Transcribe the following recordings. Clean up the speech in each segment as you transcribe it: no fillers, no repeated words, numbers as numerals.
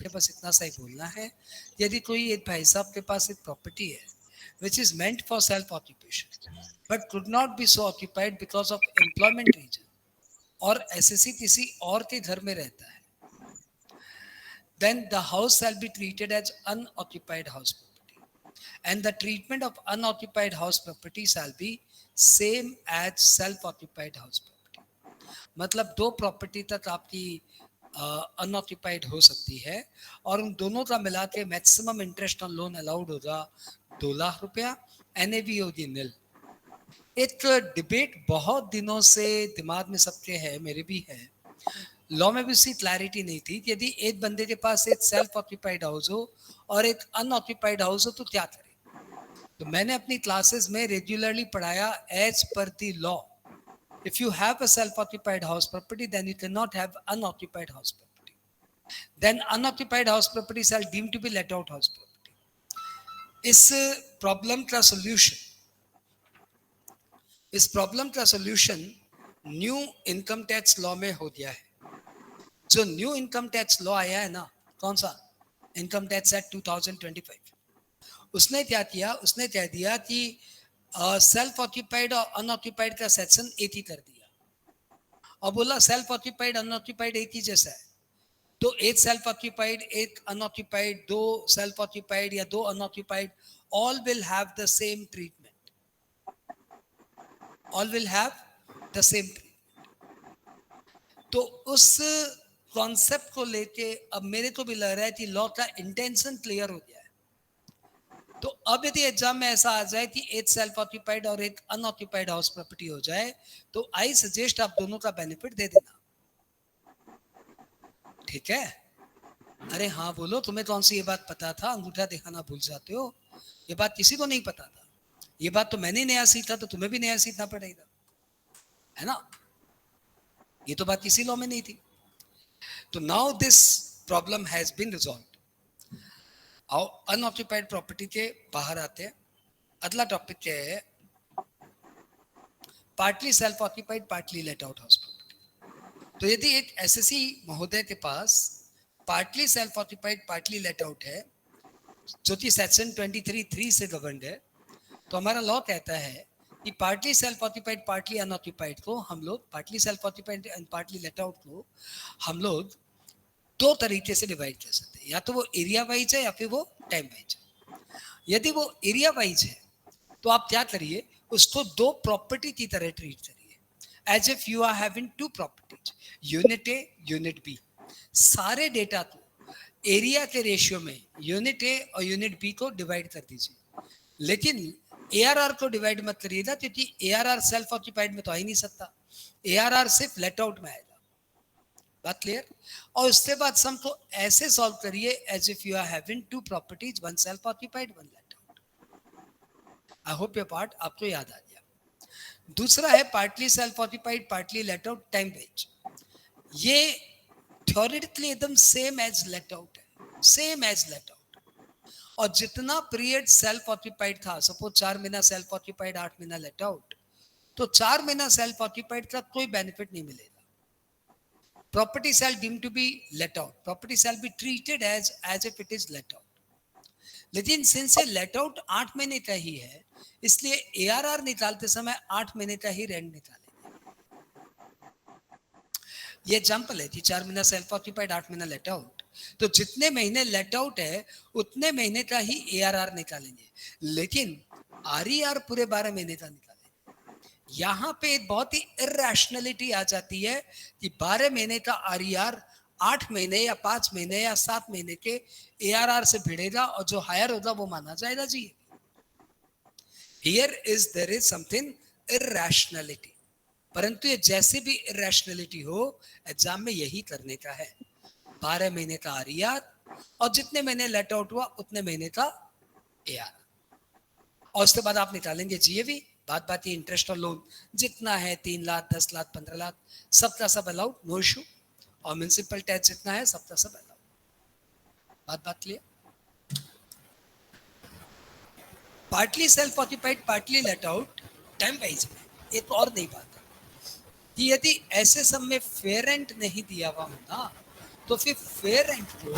आपके पास इतना सा ही बोलना है। यदि कोई एक भाई साहब के पास एक प्रॉपर्टी है which is meant for self occupation but could not be so occupied because of employment reason, और एसएससी किसी और के घर में रहता है, then the house shall be treated as unoccupied house property, and the treatment of unoccupied house property shall be same as self occupied house property. मतलब दो प्रॉपर्टी तक आपकी अनऑक्यूपाइड हो सकती है और उन दोनों का मिला के maximum interest on loan allowed होगा 2 लाख रुपया, एनएवी होगी नील। एक डिबेट बहुत दिनों से दिमाग में सबके है, मेरे भी है, लॉ में भी उसकी क्लैरिटी नहीं थी कि यदि एक बंदे के पास एक सेल्फ ऑक्यूपाइड हाउस हो और एक अनऑक्यूपाइड हाउस हो तो क्या करे। तो मैंने अपनी क्लासेस में रेगुलरली पढ़ाया as per the law, if you have a self occupied house property then you cannot have unoccupied house property, then unoccupied house property shall deemed to be let out house property। इस problem का solution new income tax law में हो गया है। जो new income tax law आया है ना, कौन सा, इनकम टैक्स एक्ट 2025, उसने क्या किया, उसने कह दिया कि सेल्फ ऑक्यूपाइड और अनऑक्यूपाइड का सेक्शन एक ही कर दिया और बोला सेल्फ ऑक्यूपाइड अनऑक्यूपाइड एक ही जैसा है, तो एक सेल्फ ऑक्यूपाइड एक अनऑक्यूपाइड, दो सेल्फ ऑक्यूपाइड या दो unoccupied, all will have the same treatment, all will have the same treatment. तो उस कॉन्सेप्ट को लेके अब मेरे को भी लग रहा है कि लॉ का इंटेंशन क्लियर हो गया है। तो अब यदि एग्जाम में ऐसा आ जाए कि एक सेल्फ ऑक्यूपाइड और एक अनऑक्यूपाइड हाउस प्रॉपर्टी हो जाए तो आई सजेस्ट आप दोनों का बेनिफिट दे देना, ठीक है। अरे हाँ बोलो, तुम्हें कौन सी ये बात पता था, अंगूठा दिखाना भूल जाते हो, ये बात किसी को नहीं पता था, ये बात तो मैंने नया सीखा तो तुम्हें भी नया सीखना पड़ेगा, है ना। ये तो बात किसी लॉ में नहीं थी। तो now this problem has been resolved. आओ अनऑक्यूपाइड प्रॉपर्टी के बाहर आते हैं। अगला टॉपिक क्या है, partly self occupied partly let out house property. तो यदि एक एसएससी महोदय के पास partly self occupied partly let out है जो कि सेक्शन 23(3) से गवर्नड है, तो हमारा लॉ कहता है कि partly self occupied partly unoccupied को हम लोग, partly self occupied and partly let out को हम लोग दो तरीके से डिवाइड कर सकते हैं, या तो वो एरिया वाइज है या फिर वो टाइम वाइज है। यदि वो एरिया वाइज है तो आप क्या करिए, उसको दो प्रॉपर्टी की तरह ट्रीट करिए, as if you are having two properties, unit A unit B. सारे डेटा को एरिया के रेशियो में यूनिट ए और यूनिट बी को डिवाइड कर दीजिए, लेकिन एआरआर को डिवाइड मत करिएगा क्योंकि एआरआर सेल्फ ऑक्यूपाइड में तो आ ही नहीं सकता, एआरआर सिर्फ लेट आउट में आएगा। बात क्लियर। और उसके बाद सम को ऐसे सॉल्व करिए as if you are having two properties, one self occupied one let out. I hope ये पार्ट आपको याद आ गया। दूसरा है partly self occupied partly let out time wise. ये थ्योरेटिकली एकदम सेम एज लेट आउट है, सेम एज लेट आउट। और जितना पीरियड सेल्फ ऑक्यूपाइड था, सपोज 4 महीना सेल्फ ऑक्यूपाइड 8 महीना लेट आउट, तो 4 महीना सेल्फ ऑक्यूपाइड का कोई बेनिफिट नहीं मिलेगा। Property shall deemed to be let out. Property shall be treated as if it is let out. लेकिन सिंस ये लेट आउट 8 महीने का ही है, इसलिए एआरआर निकालते समय 8 महीने का ही रेंट निकालेंगे। ये एग्जांपल है कि 4 महीना सेल्फ ऑक्यूपाइड 8 महीना लेट आउट, तो जितने महीने लेट आउट है उतने महीने का ही एआरआर निकालेंगे, लेकिन आरईआर पूरे 12 महीने का निकालेंगे। यहां पे एक बहुत ही इरैशनैलिटी आ जाती है कि 12 महीने का आरईआर 8 महीने या 5 महीने या 7 महीने के एआरआर से भिड़ेगा और जो हायर होगा वो माना जाएगा जी। Here is there is something irrationality, परंतु ये जैसे भी इरैशनैलिटी हो एग्जाम में यही करने का है, 12 महीने का आरईआर और जितने महीने लेट आउट हुआ उतने महीने का एआरआर, और उसके बाद आप निकालेंगे जीएवी। बात बात ये इंटरेस्ट और लोन जितना है 3 लाख 10 लाख 15 लाख सबका सब अलाउड, नो इशू। और म्युनिसिपल टैक्स जितना है सबका सब अलाउड। बात clear. Partly self occupied partly let out time wise में एक और नई बात है कि यदि ऐसे सब में फेयर रेंट नहीं दिया हुआ होता तो फिर फेयर रेंट को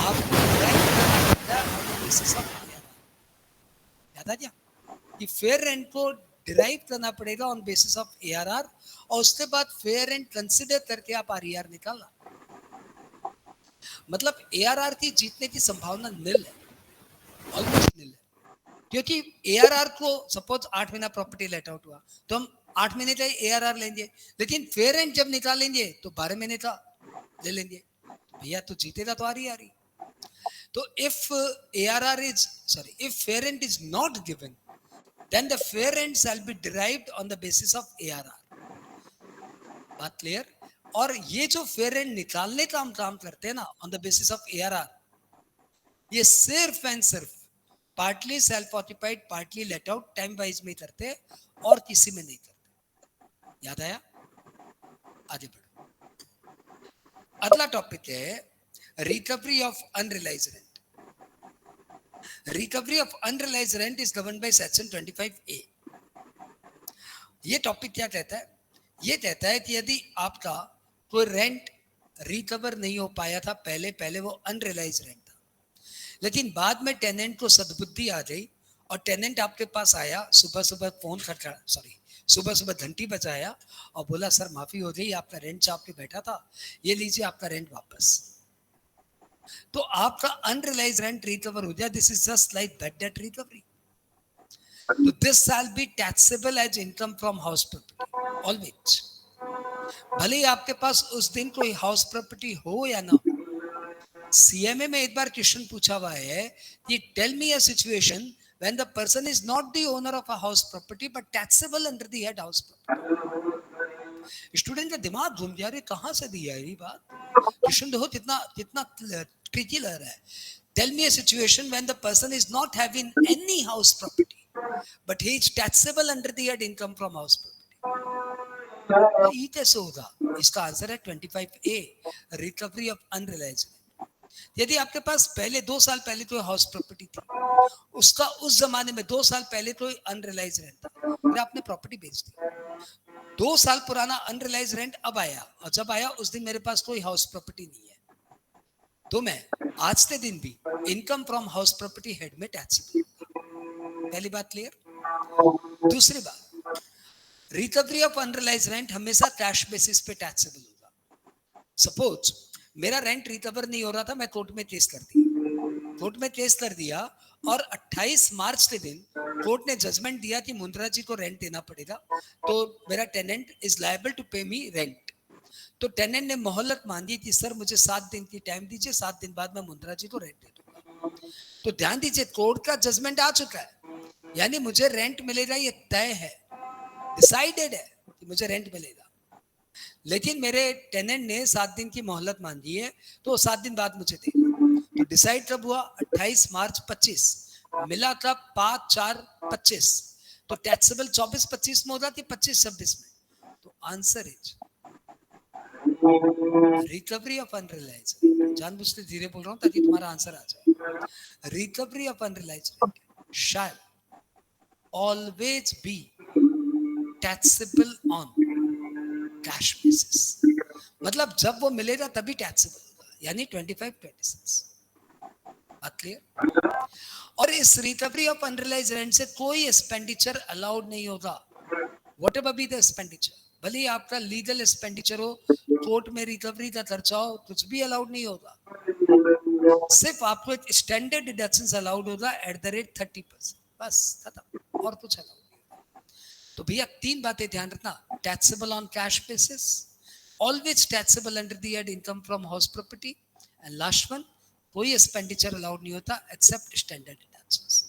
आप derive करना पड़ता है on the basis of ARR। याद आ गया कि फेयर रेंट को डिराइव करना पड़ेगा ऑन बेसिस ऑफ ARR, और उसके बाद फेयर रेंट कंसिडर करके आप RER निकालना। मतलब ARR की जीतने की संभावना निल है, ऑलमोस्ट निल है, क्योंकि ARR को सपोज 8 महीना प्रॉपर्टी लेट आउट हुआ तो हम 8 महीने का ARR लेंगे, लेकिन फेयर रेंट जब निकालेंगे तो 12 महीने का ले लेंगे। भैया तो जीतेगा तो RER ही। तो if ARR is sorry if fair rent is not given, then the fair rent shall be derived on the basis of ARR। बात क्लियर? और ये जो फेयर रेंट निकालने का हम काम करते हैं ना on the basis of ARR, ये सिर्फ एंड सिर्फ partly self occupied partly let out time wise में करते हैं और किसी में नहीं करते। याद आया? आगे बढ़ो। अगला टॉपिक है recovery of unrealised rent. Recovery of unrealised rent is governed by section 25A। ये टॉपिक क्या कहता है? ये कहता है कि यदि आपका कोई रेंट रिकवर नहीं हो पाया था पहले वो अनरियलाइज्ड रेंट था, लेकिन बाद में टेनेंट को सद्बुद्धि आ गई और टेनेंट आपके पास आया, सुबह फोन खटखड़ा सुबह घंटी बजाया और बोला सर माफी हो गई, आपका रेंट चाप के बैठा था, ये लीजिए आपका रेंट वापस। तो आपका अनरियलाइज्ड रेंट रिकवर हो गया। This is just like bad debt recovery. तो this shall be taxable as income from house property always. भले ही आपके पास उस दिन कोई हाउस प्रॉपर्टी हो या ना हो। CMA में एक बार क्वेश्चन पूछा हुआ है कि tell me a situation when the person is not the owner of a house property but taxable under the head house property। Student का दिमाग घूम गया, अरे कहां से दिया है ये बात? क्वेश्चन देखो कितना कितना ट्रिकी लग रहा है। Tell me a situation when the person is not having any house property but he is taxable under the head income from house property। तो ये कैसे होगा? इसका आंसर है 25A, रिकवरी ऑफ अनरियलाइज्ड। यदि आपके पास पहले 2 साल पहले कोई हाउस प्रॉपर्टी थी, उसका उस जमाने में 2 साल पहले कोई अनरियलाइज्ड रेंट था, फिर आपने प्रॉपर्टी बेच दी, 2 साल पुराना अनरियलाइज्ड रेंट अब आया, और जब आया उस दिन मेरे पास कोई हाउस प्रॉपर्टी नहीं है, तो मैं आज के दिन भी income from house property head में टैक्सेबल होगा। पहली बात क्लियर। दूसरी बात, रिकवरी ऑफ अनरियलाइज्ड रेंट हमेशा कैश बेसिस पे टैक्सेबल होगा। सपोज मेरा रेंट रिकवर नहीं हो रहा था, मैं कोर्ट में केस कर दिया और 28 मार्च के दिन कोर्ट ने जजमेंट दिया कि मुंद्रा जी को रेंट देना पड़ेगा, तो मेरा टेनेंट इज लायबल टू पे मी रेंट। तो टेनेंट ने मोहलत मांगी कि सर मुझे 7 दिन की टाइम दीजिए, 7 दिन बाद मैं मुंद्रा जी को रेंट दे दूंगा। तो ध्यान दीजिए, कोर्ट का जजमेंट आ चुका है, यानी मुझे रेंट मिलेगा, ये तय है, डिसाइडेड है कि मुझे रेंट मिलेगा। लेकिन मेरे टेनेंट ने 7 दिन की मोहलत मांगी है, तो 7 दिन बाद मुझे देगा। तो डिसाइड कब हुआ? 28 मार्च 25, मिला कब? 5/4/25। तो टैक्सेबल 24-25 में होगा कि 25-26 में? तो answer is recovery of unrealised. जानबूझ के धीरे बोल रहा हूं ताकि तुम्हारा आंसर आ जाए। Recovery of unrealised shell always be taxable on cash basis. मतलब जब वो मिलेगा तभी टैक्सेबल होगा, यानी 25-26। बात क्लियर? और इस रिकवरी ऑफ अनरियलाइज्ड रेंट से कोई एक्सपेंडिचर अलाउड नहीं होगा, what ever be the expenditure. भले ही आपका लीगल एक्सपेंडिचर हो, कोर्ट में रिकवरी का खर्चा हो, कुछ भी अलाउड नहीं होगा। सिर्फ आपको एक स्टैंडर्ड डिडक्शंस अलाउड होगा एट द रेट 30%, बस खत्म, और कुछ अलाउड नहीं होगा। तो भैया 3 बातें ध्यान रखना, taxable on cash basis, always taxable under the head income from house property, and last one, कोई एक्सपेंडिचर अलाउड नहीं होता एक्सेप्ट स्टैंडर्ड डिडक्शंस।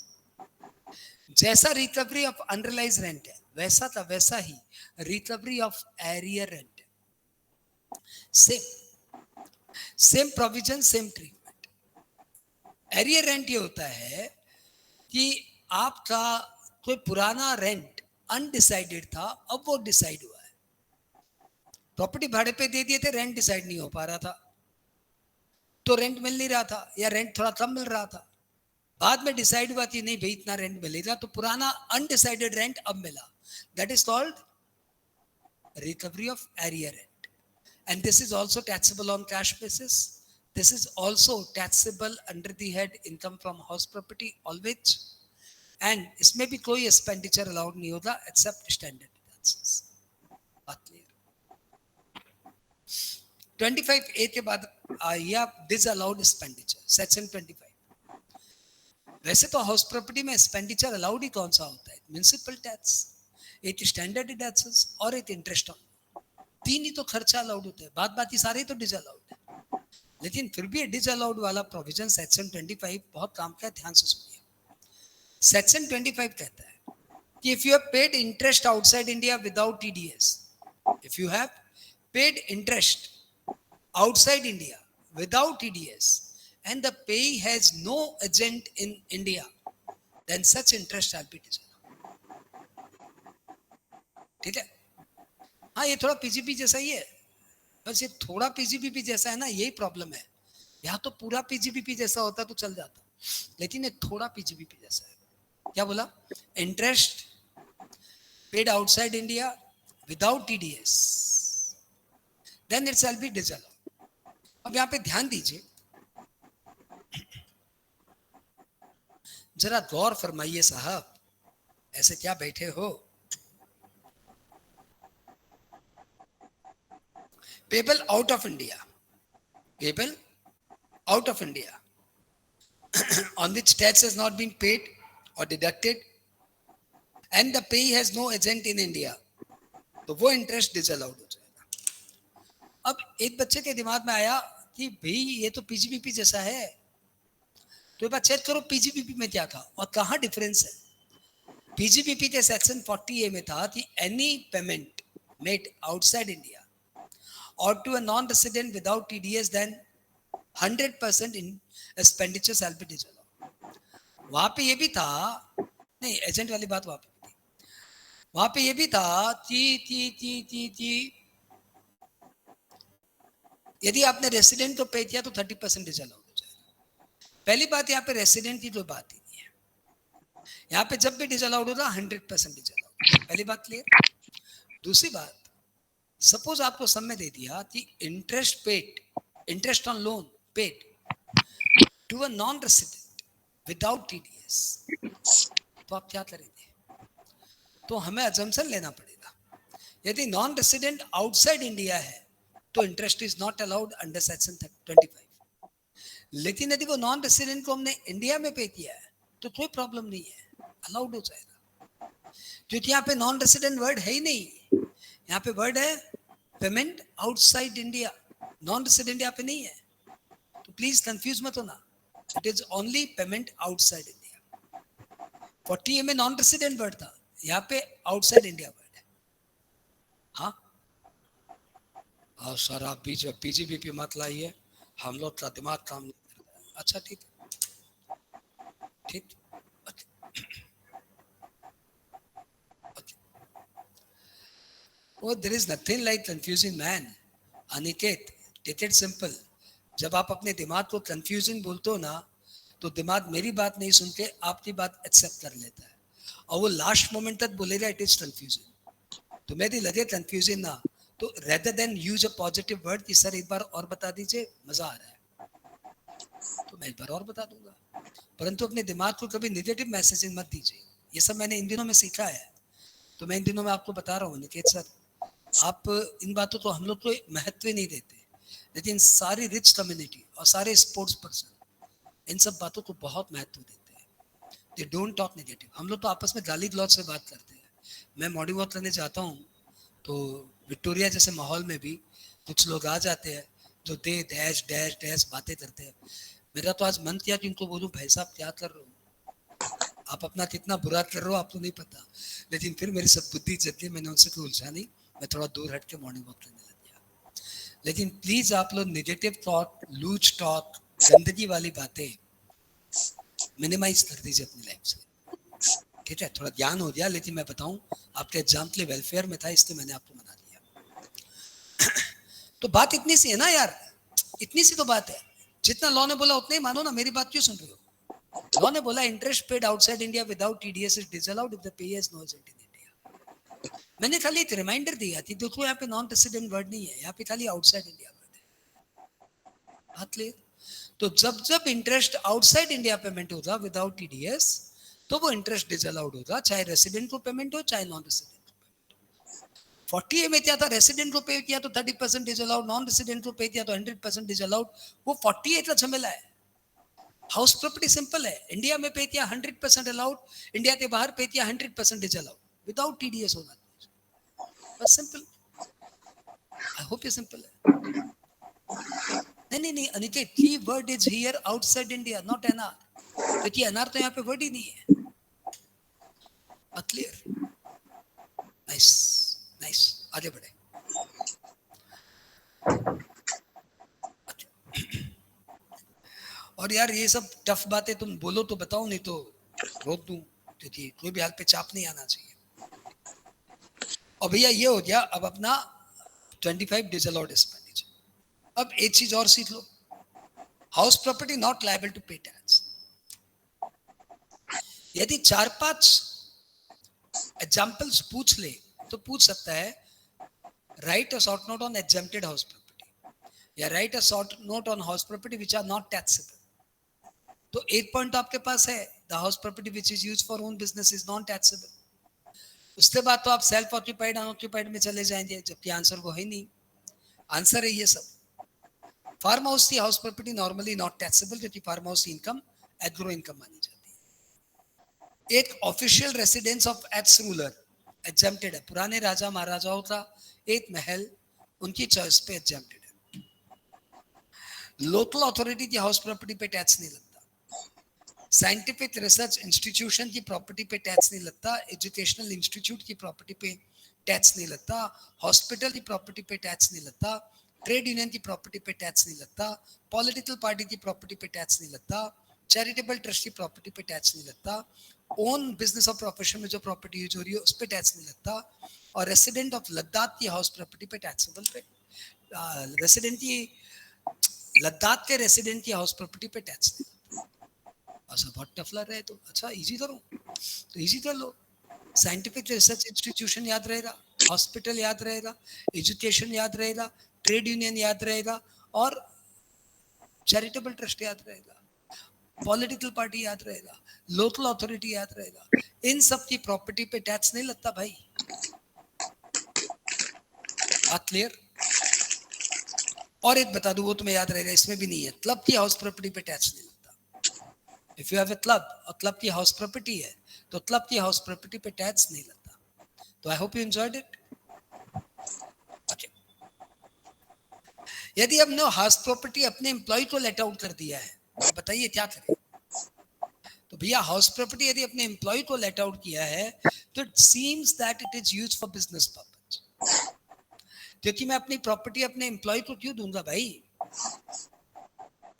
जैसा रिकवरी ऑफ अनरियलाइज्ड रेंट है वैसा का वैसा ही रिकवरी ऑफ एरियर रेंट है। Same provision, same treatment. Arrear rent ये होता है कि आपका कोई पुराना रेंट अनडिसाइडेड था, अब वो डिसाइड हुआ है। प्रॉपर्टी भाड़े पे दे दिए थे, रेंट डिसाइड नहीं हो पा रहा था, तो रेंट मिल नहीं रहा था या रेंट थोड़ा कम मिल रहा था। बाद में डिसाइड हुआ कि नहीं भाई इतना रेंट मिलेगा, तो पुराना अनडिसाइडेड रेंट अब मिला। That is called recovery of arrear rent, and this is also taxable on cash basis, This is also taxable under the head income from house property always, and इसमें भी कोई expenditure allowed नहीं होगा except standard taxes. बात clear? 25A के बाद आइए आप disallowed expenditure, section 25. वैसे तो हाउस प्रॉपर्टी में एक्सपेंडिचर अलाउड ही कौन सा होता है? म्युनिसिपल टैक्स, एक स्टैंडर्ड टैक्सेस और एक इंटरेस्ट ऑन, तीन ही तो खर्चा अलाउड होते हैं, बात ही सारे तो डिसअलाउड है। लेकिन फिर भी डिसअलाउड वाला प्रोविजन सेक्शन 25 बहुत काम का है, ध्यान से सुनिए। सेक्शन 25 कहता है कि if you have paid interest outside India without TDS, if you have paid interest outside India without TDS and the payee has no agent in India, then such interest shall be disallowed. ठीक है? हाँ, ये थोड़ा PGP जैसा ही है, बस ये थोड़ा पीजीपी जैसा है ना, यही प्रॉब्लम है। यहाँ तो पूरा पीजीपी जैसा होता तो चल जाता, लेकिन ये थोड़ा पीजीपी जैसा है। क्या बोला? Interest paid outside India without TDS, then it shall be disallowed. अब यहाँ पे ध्यान दीजिए, जरा गौर फरमाइए साहब, ऐसे क्या बैठे हो? Payable out of India, payable out of India on which tax has not been paid or deducted and the payee has no agent in India, तो वो इंटरेस्ट डिसअलाउड हो जाएगा। अब एक बच्चे के दिमाग में आया कि भाई ये तो पीजीपीपी जैसा है, तो एक बार चेक करो पीजीपीपी में क्या था और कहाँ डिफरेंस है। पीजीपीपी के सेक्शन 40A में था कि any payment made outside India और to a non resident without TDS then 100% in expenditure shall be disallowed. वहां पे ये भी था, नहीं एजेंट वाली बात वहां पे थी, वहां पे ये भी था कि यदि आपने रेसिडेंट को पे किया तो 30% डिसअलाउड हो जाएगा। पहली बात, यहाँ पे रेसिडेंट की कोई बात ही नहीं है, यहाँ पे जब भी डिसअलाउड होगा 100% डिसअलाउड। पहली बात क्लियर। दूसरी बात, सपोज आपको सब में दे दिया कि interest paid, interest on loan paid to a non resident without TDS, तो आप क्या करेंगे? तो हमें अजम्पशन लेना पड़ेगा, यदि नॉन रेसिडेंट आउटसाइड इंडिया है तो interest is not allowed under section 25। लेकिन यदि वो नॉन रेसिडेंट को हमने इंडिया में पे किया है तो कोई प्रॉब्लम नहीं है, अलाउड हो जाएगा, क्योंकि यहाँ पे नॉन रेसिडेंट वर्ड है ही नहीं, यहाँ पे वर्ड है payment outside India, non resident यहाँ पे नहीं है। तो प्लीज कंफ्यूज मत होना, it is only payment outside India. 40A में नॉन रेसिडेंट वर्ड था, यहाँ पे आउटसाइड इंडिया वर्ड है। हाँ सर आप पीजीबीपी मत लाइए, हम लोग का दिमाग काम नहीं करता। अच्छा ठीक ठीक, oh there is nothing like confusing man Aniket, take it simple. जब आप अपने दिमाग को कंफ्यूजिंग बोलते हो ना, तो दिमाग मेरी बात नहीं सुन के आपकी बात एक्सेप्ट कर लेता है और वो लास्ट मोमेंट तक बोलेगा इट इज कंफ्यूजिंग। तो मेरी लगे कंफ्यूजिंग ना, तो rather than use a positive word कि सर एक बार और बता दीजिए, मजा आ रहा है, तो मैं एक बार और बता दूंगा। परंतु अपने दिमाग को कभी नेगेटिव मैसेजिंग मत दीजिए, ये सब मैंने इन दिनों में सीखा है, तो मैं इन दिनों में आपको बता रहा हूँ निकेत सर, आप इन बातों को हम लोग को महत्व नहीं देते, लेकिन सारी रिच कम्युनिटी और सारे स्पोर्ट्स पर्सन इन सब बातों को बहुत महत्व देते हैं। They don't talk negative. हम लोग तो आपस में गाली गलौज से बात करते हैं। मैं मॉर्निंग वॉक करने जाता हूँ तो विक्टोरिया जैसे माहौल में भी कुछ लोग आ जाते हैं जो दे डैश डैश डैश बातें करते हैं। मेरा तो आज मन किया कि इनको बोलूं भाई साहब क्या कर रहे हो, आप अपना कितना बुरा कर रहे हो आपको नहीं पता, लेकिन फिर मेरी सब बुद्धि चलती, मैंने उनसे कोई उलझा नहीं, मैं थोड़ा दूर हट के मॉर्निंग वॉक करने लग गया। लेकिन प्लीज आप लोग नेगेटिव थॉट, लूज टॉक, गंदगी वाली बातें मिनिमाइज कर दीजिए अपनी लाइफ से, ठीक है? थोड़ा ज्ञान हो गया, लेकिन मैं बताऊं आपके एग्जाम के लिए वेलफेयर में था, इसलिए मैंने आपको मना दिया। तो बात इतनी सी है ना यार, इतनी सी तो बात है, जितना लॉ ने बोला उतना ही मानो ना, मेरी बात क्यों सुन रहे हो? लॉ ने बोला interest paid outside India without TDS is disallowed if the payer has no agent in India. मैंने खाली एक रिमाइंडर दिया कि देखो यहाँ पे नॉन रेसिडेंट वर्ड नहीं है, यहाँ पे खाली आउटसाइड इंडिया वर्ड है। बात क्लियर? तो जब जब इंटरेस्ट आउटसाइड इंडिया पेमेंट होगा विदाउट टीडीएस, तो वो इंटरेस्ट डिसअलाउड होगा, चाहे रेसिडेंट को पेमेंट हो चाहे नॉन रेसिडेंट। 40A में क्या था, रेसिडेंट को पे किया तो 30% डिसअलाउड, नॉन रेसिडेंट को पे किया तो 100% डिसअलाउड। वो 40A का झमेला है। हाउस प्रॉपर्टी सिंपल है, इंडिया में पे किया 100% अलाउड, इंडिया के बाहर पे किया 100% डिसअलाउड, विदाउट टीडीएस होना, बस सिंपल। आई होप ये सिंपल है। नहीं Aniket, key word is here outside India, not NR, क्योंकि एनआर तो यहाँ पे वर्ड ही नहीं है। क्लियर? नाइस नाइस, आगे बढ़े। और यार ये सब टफ बातें तुम बोलो तो बताओ, नहीं तो रोक दूं, क्योंकि कोई भी हाल पे चाप नहीं आना चाहिए। और भैया ये हो गया अब अपना 25 डिसअलाउड एक्सपेंडिचर। अब एक चीज और सीख लो, house property not liable to pay tax. यदि 4-5 एग्जांपल्स पूछ ले तो पूछ सकता है, right a short note on exempted house property या right a short note on house property which are not taxable. तो एक पॉइंट आपके पास है, the house property which is used for own business is non taxable. उसके बाद तो आप सेल्फ ऑक्यूपाइड अनऑक्यूपाइड में चले जाएंगे, जबकि आंसर वो है नहीं। आंसर है ये सब। फार्म हाउस की house property normally not taxable, क्योंकि फार्म हाउस की इनकम एग्रो इनकम मानी जाती है। एक official residence of x ruler exempted है, पुराने राजा महाराजाओं का एक महल उनकी चॉइस पे एग्जेम्प्टेड है। लोकल अथॉरिटी की हाउस प्रॉपर्टी पे टैक्स नहीं लगता, साइंटिफिक रिसर्च इंस्टीट्यूशन की प्रॉपर्टी पे टैक्स नहीं लगता, एजुकेशनल इंस्टीट्यूट की प्रॉपर्टी पे टैक्स नहीं लगता, हॉस्पिटल की प्रॉपर्टी पे टैक्स नहीं लगता, ट्रेड यूनियन की प्रॉपर्टी पे टैक्स नहीं लगता, पॉलिटिकल पार्टी की प्रॉपर्टी पे टैक्स नहीं लगता, चैरिटेबल ट्रस्ट की प्रॉपर्टी पे टैक्स नहीं लगता, ओन बिजनेस और प्रोफेशन में जो प्रॉपर्टी यूज हो रही है उस पर टैक्स नहीं लगता, और रेसिडेंट ऑफ लद्दाख की हाउस प्रॉपर्टी पे टैक्सेबल पे रेसिडेंट की लद्दाख के रेसिडेंट की हाउस प्रॉपर्टी पे टैक्स नहीं। अच्छा बहुत टफ लग रहा है तो अच्छा इजी करो, तो इजी कर लो। साइंटिफिक रिसर्च इंस्टीट्यूशन याद रहेगा, हॉस्पिटल याद रहेगा, एजुकेशन याद रहेगा, ट्रेड यूनियन याद रहेगा, और चैरिटेबल ट्रस्ट याद रहेगा, पॉलिटिकल पार्टी याद रहेगा, लोकल अथॉरिटी याद रहेगा। इन सब की प्रॉपर्टी पे टैक्स नहीं लगता भाई। बात क्लियर? और एक बता दूं, वो तुम्हें याद रहेगा, इसमें भी नहीं है, क्लब की हाउस प्रॉपर्टी पे टैक्स नहीं लगता। If you have a club और क्लब की हाउस प्रॉपर्टी है तो क्लब की हाउस प्रॉपर्टी पे टैक्स नहीं लगता। तो I hope you enjoyed it. Okay, यदि हमने हाउस प्रॉपर्टी अपने एम्प्लॉय को लेट आउट कर दिया है तो बताइए क्या करें। तो भैया हाउस प्रॉपर्टी यदि अपने एम्प्लॉय को लेट आउट किया है तो it seems that it is used for business purpose, क्योंकि मैं अपनी प्रॉपर्टी अपने एम्प्लॉय को क्यों दूंगा भाई,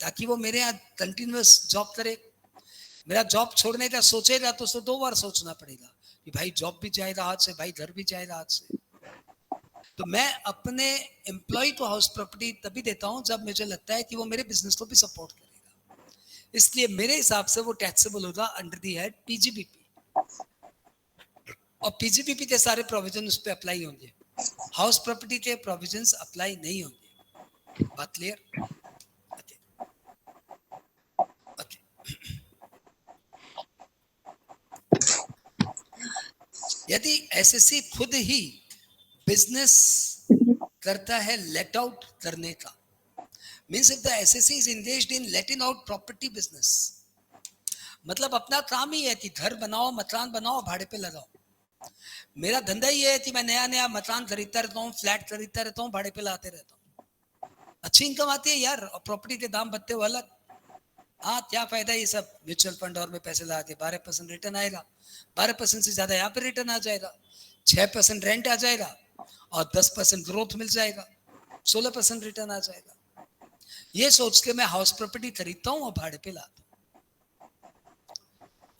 ताकि वो मेरे यहाँ कंटिन्यूअस जॉब करे। मेरा जॉब छोड़ने का सोचेगा तो उसे 2 बार सोचना पड़ेगा कि भाई जॉब भी जाएगा हाथ से, भाई घर भी जाएगा हाथ से। तो मैं अपने एम्प्लॉय को हाउस प्रॉपर्टी तभी देता हूं जब मुझे लगता है कि वो मेरे बिजनेस को भी सपोर्ट करेगा, इसलिए मेरे हिसाब से वो टैक्सेबल होगा अंडर दी हेड पीजीबीपी, और पीजीबीपी के सारे प्रोविजन उस पर अप्लाई होंगे, हाउस प्रॉपर्टी के प्रोविजंस अप्लाई नहीं होंगे। बात क्लियर? यदि एसएससी खुद ही बिजनेस करता है लेट आउट करने का, means if the assessee is engaged in letting out property business, मतलब अपना काम ही है कि घर बनाओ, मकान बनाओ, भाड़े पे लगाओ। मेरा धंधा ही है कि मैं नया नया मकान खरीदता रहता हूँ, फ्लैट खरीदता रहता हूँ, भाड़े पे लाते रहता हूँ, अच्छी इनकम आती है यार, और प्रॉपर्टी के दाम बढ़ते हुए अलग। हाँ क्या फायदा ये सब म्यूचुअल फंड और में पैसे लगा के 12% रिटर्न आएगा, 12% से ज्यादा यहाँ पे रिटर्न आ जाएगा, 6% रेंट आ जाएगा, और 10% ग्रोथ मिल जाएगा, 16% रिटर्न आ जाएगा। ये सोच के मैं हाउस प्रॉपर्टी खरीदता हूँ और भाड़े पे लाता हूँ,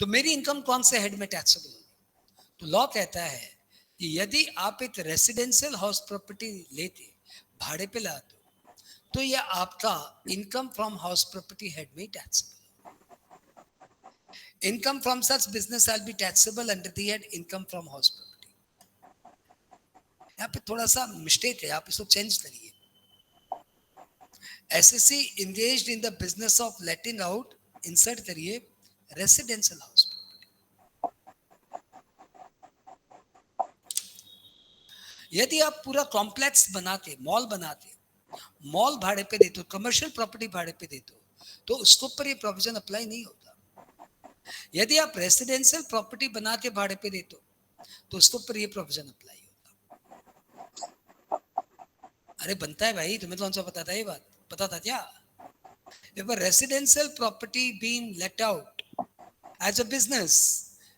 तो मेरी इनकम कौन से हेड में टैक्सेबल होगी? तो लॉ कहता है कि यदि आप एक रेसिडेंशियल हाउस प्रॉपर्टी लेते, भाड़े पे लाते हो, तो ये आपका income from house property head में taxable. Income from such business shall be taxable under the head income from house property. यहाँ पे थोड़ा सा मिस्टेक है, आप इसको चेंज करिए। SSC engaged in the business of letting out, insert करिए, residential house. यदि आप पूरा कॉम्प्लेक्स बनाते, मॉल बनाते, मॉल भाड़े पे देते हो, कमर्शियल प्रॉपर्टी भाड़े पे देते हो, तो उसके ऊपर ये प्रोविजन अप्लाई नहीं होता. यदि आप रेसिडेंशियल प्रॉपर्टी बना के भाड़े पे देते हो, तो उसके ऊपर ये प्रोविजन अप्लाई होता. अरे बनता है भाई, तुम्हें तो कौन सा पता था ये बात? पता था क्या? If a residential property being let out as a business,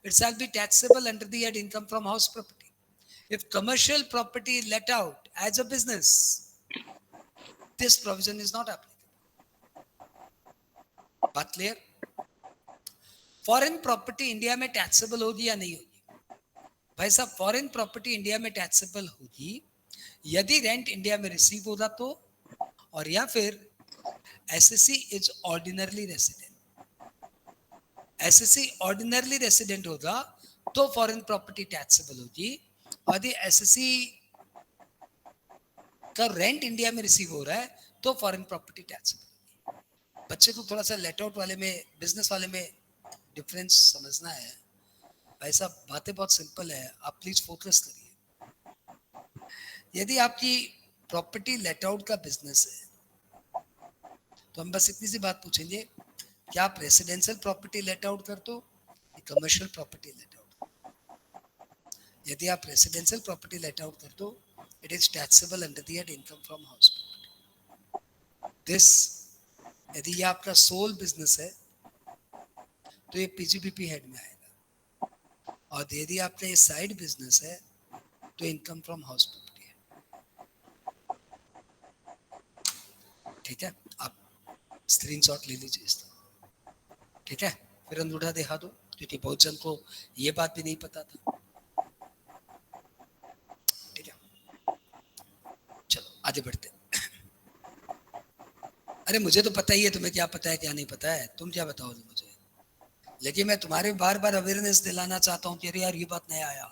it shall be taxable under the head income from house property. If commercial property let out as a business, this provision is not applicable. बात clear? Foreign property India में taxable होगी या नहीं होगी? भाई साहब, foreign property India में taxable होगी यदि रेंट इंडिया में रिसीव होगा तो, और या फिर SSC is ordinarily resident. SSC ordinarily resident होगा तो फॉरेन प्रॉपर्टी टैक्सेबल होगी, और यदि एसएससी का रेंट इंडिया में रिसीव हो रहा है तो फॉरेन प्रॉपर्टी टैक्सेबल होगी. बच्चे को थोड़ा सा लेट आउट वाले में, बिजनेस वाले में डिफरेंस समझना है. भाई साहब, बातें बहुत सिंपल है, आप प्लीज फोकस करिए. यदि आपकी प्रॉपर्टी लेट आउट का बिजनेस है तो हम बस इतनी सी बात पूछेंगे, क्या आप रेसिडेंशियल प्रॉपर्टी लेट आउट करते हो या कमर्शियल प्रॉपर्टी लेट आउट? यदि आप रेसिडेंशियल प्रॉपर्टी लेट आउट करते हो, it is taxable under the head income from house property. This, यदि ये आपका सोल बिजनेस है तो ये पीजीबीपी हेड में आएगा, और यदि आपका ये साइड बिजनेस है तो इनकम फ्रॉम हाउस प्रॉपर्टी है. ठीक है, आप स्क्रीनशॉट ले लीजिए इसका. ठीक है, फिर अंगूठा दिखा दो, क्योंकि बहुत जन को ये बात भी नहीं पता था. ठीक है, चलो आगे बढ़ते हैं. अरे मुझे तो पता ही है, तुम्हें क्या पता है क्या नहीं पता है, तुम क्या बताओगे मुझे? लेकिन मैं तुम्हारे बार बार अवेयरनेस दिलाना चाहता हूँ कि अरे यार ये बात नया आया.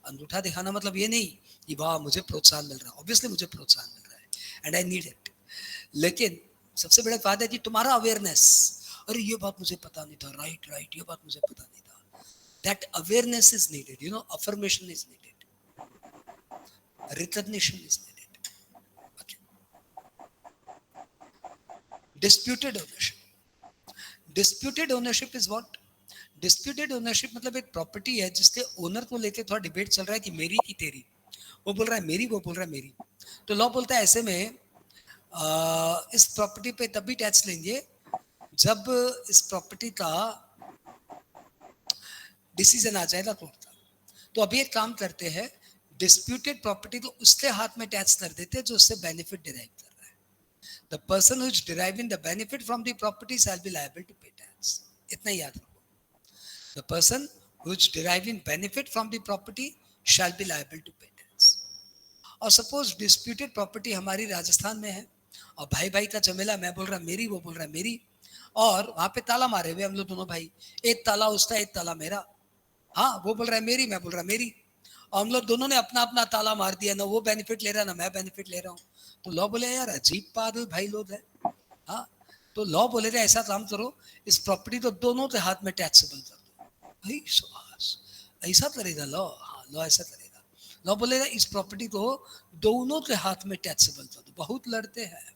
अंगूठा दिखाना मतलब ये नहीं कि वाह मुझे प्रोत्साहन मिल रहा है. ऑब्वियसली मुझे प्रोत्साहन मिल रहा है एंड आई नीड इट. लेकिन सबसे बड़ा बात है कि तुम्हारा अवेयरनेस, अरे ये बात मुझे पता नहीं था, राइट राइट, ये बात मुझे पता नहीं था. That awareness is needed, you know, affirmation is needed, recognition is needed. Disputed ownership. Disputed ownership is what? Disputed ownership मतलब एक प्रॉपर्टी है जिसके ओनर को लेकर थोड़ा डिबेट चल रहा है कि मेरी की तेरी. वो बोल रहा है मेरी, वो बोल रहा है मेरी. तो लॉ बोलता है ऐसे में इस प्रॉपर्टी पे तभी टैक्स लेंगे जब इस प्रॉपर्टी का डिसीजन आ जाएगा कोर्ट का. तो अभी एक काम करते हैं, डिस्प्यूटेड प्रॉपर्टी तो उसके हाथ में टैक्स कर देते हैं जो उससे बेनिफिट डिराइव कर रहा है. The person who is deriving the benefit from the property shall be liable to pay tax. इतना ही याद रखो. The person who is deriving benefit from the property shall be liable to pay tax. और suppose disputed property हमारी राजस्थान में है और भाई भाई का झमेला, मैं बोल रहा मेरी, वो बोल रहा मेरी, और वहां पे ताला मारे हुए हम लोग दोनों भाई, एक ताला उसका एक ताला मेरा. हाँ, वो बोल रहा है मेरी, मैं बोल रहा मेरी, और हम लोग दोनों ने अपना अपना ताला मार दिया. ना वो बेनिफिट ले रहा ना मैं बेनिफिट ले रहा हूँ. तो लॉ बोले यार अजीब पागल भाई लोग है. हाँ, तो लॉ बोले थे ऐसा काम करो, इस प्रॉपर्टी तो दोनों के हाथ में टैक्सेबल कर दो. भाई सुभाष, ऐसा करेगा लॉ? हाँ, लॉ ऐसा करेगा. लॉ बोलेगा इस प्रॉपर्टी को दोनों के हाथ में टैक्सेबल कर दो. बहुत लड़ते हैं,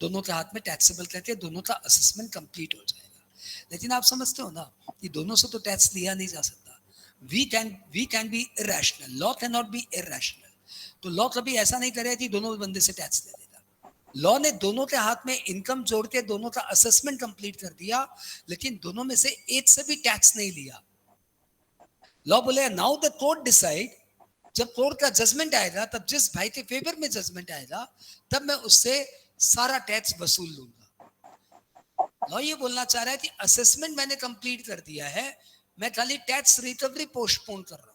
दोनों के हाथ में टैक्सेबल करके दोनों का असेसमेंट कंप्लीट हो जाएगा. लेकिन आप समझते हो ना कि दोनों से तो टैक्स लिया नहीं जा सकता. We can be irrational, law can not be irrational. तो लॉ कभी ऐसा नहीं करेगा कि दोनों बंदे से टैक्स ले लेगा. लॉ ने दोनों के हाथ में इनकम जोड़ के दोनों का असेसमेंट कंप्लीट कर दिया, लेकिन दोनों में से एक से भी टैक्स नहीं लिया. लॉ बोले नाउ द कोर्ट डिसाइड, जब कोर्ट का जजमेंट आएगा, तब जिस भाई के फेवर में जजमेंट आएगा, तब मैं उससे सारा टैक्स वसूल लूंगा. लॉ ये बोलना चाह रहा है कि असेसमेंट मैंने कंप्लीट कर दिया है, मैं खाली टैक्स रिकवरी पोस्टपोन कर रहा हूं.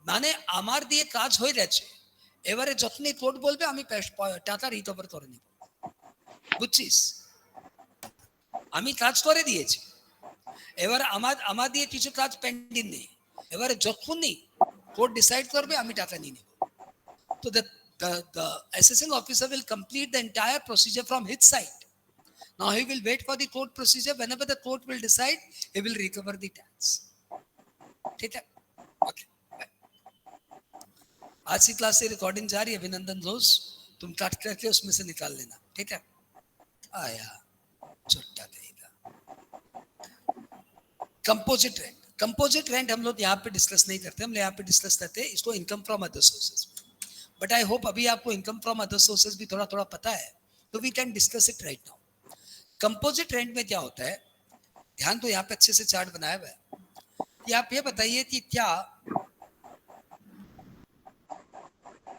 माने আমার দিয়ে কাজ হয়ে গেছে, এবারে যখনই কোর্ট বলবে আমি টাকা রিকভার করে নেব. বুঝছিস? আমি কাজ করে দিয়েছি, এবার আমার দিয়ে কিছু কাজ পেন্ডিং নেই, এবারে যখনই কোর্ট ডিসাইড করবে আমি টাকা নিয়ে নেব. তো the SSL officer will complete the entire procedure from his side. Now he will wait for the court procedure. Whenever the court will decide, he will recover the tax. ठीक है? Okay. आज की क्लास से recording जारी है. अभिनंदन दोस्त, तुम काट करके उसमें से निकाल लेना. ठीक है? आया छुट्टा देगा. Composite rent. कंपोजिट रेंट हम लोग यहाँ पे डिस्कस नहीं करते. हम यहाँ पे डिस्कस करते हैं इसको income from other sources. But I hope अभी आपको इनकम फ्रॉम अदर सोर्सेज भी थोड़ा थोड़ा पता है, तो we can discuss it right now. Composite rent में क्या होता है, ध्यान तो यहाँ पे अच्छे से चार्ट बनाया हुआ है. कि आप ये बताइए कि क्या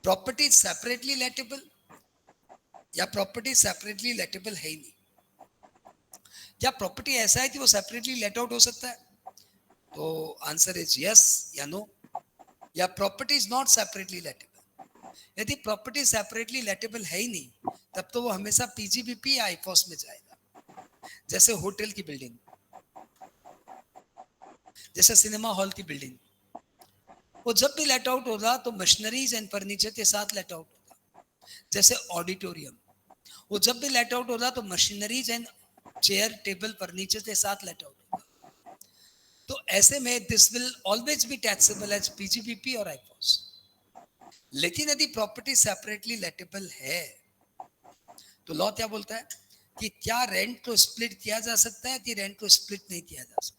प्रॉपर्टी सेपरेटली लेटेबल या प्रॉपर्टी सेपरेटली लेटेबल है ही नहीं. क्या प्रॉपर्टी ऐसा है कि वो सेपरेटली लेट आउट हो सकता है? तो आंसर इज यस या नो. या प्रॉपर्टी इज नॉट सेपरेटली लेटेबल. यदि प्रॉपर्टी सेपरेटली लेटेबल है ही नहीं, तब तो वो हमेशा पीजीबीपी या आईफॉस में जाएगा. जैसे होटल की बिल्डिंग, जैसे सिनेमा हॉल की बिल्डिंग, वो जब भी लेट आउट होगा तो मशीनरीज एंड फर्नीचर के साथ लेट आउट होगा. जैसे ऑडिटोरियम, वो जब भी लेट आउट होगा तो machineries and chair table furniture के साथ लेट आउट होगा. तो ऐसे में this will always be taxable as PGBP और आईफॉस. लेकिन यदि प्रॉपर्टी सेपरेटली लेटेबल है तो लॉ क्या बोलता है कि क्या रेंट को स्प्लिट किया जा सकता है कि रेंट को स्प्लिट नहीं किया जा सकता.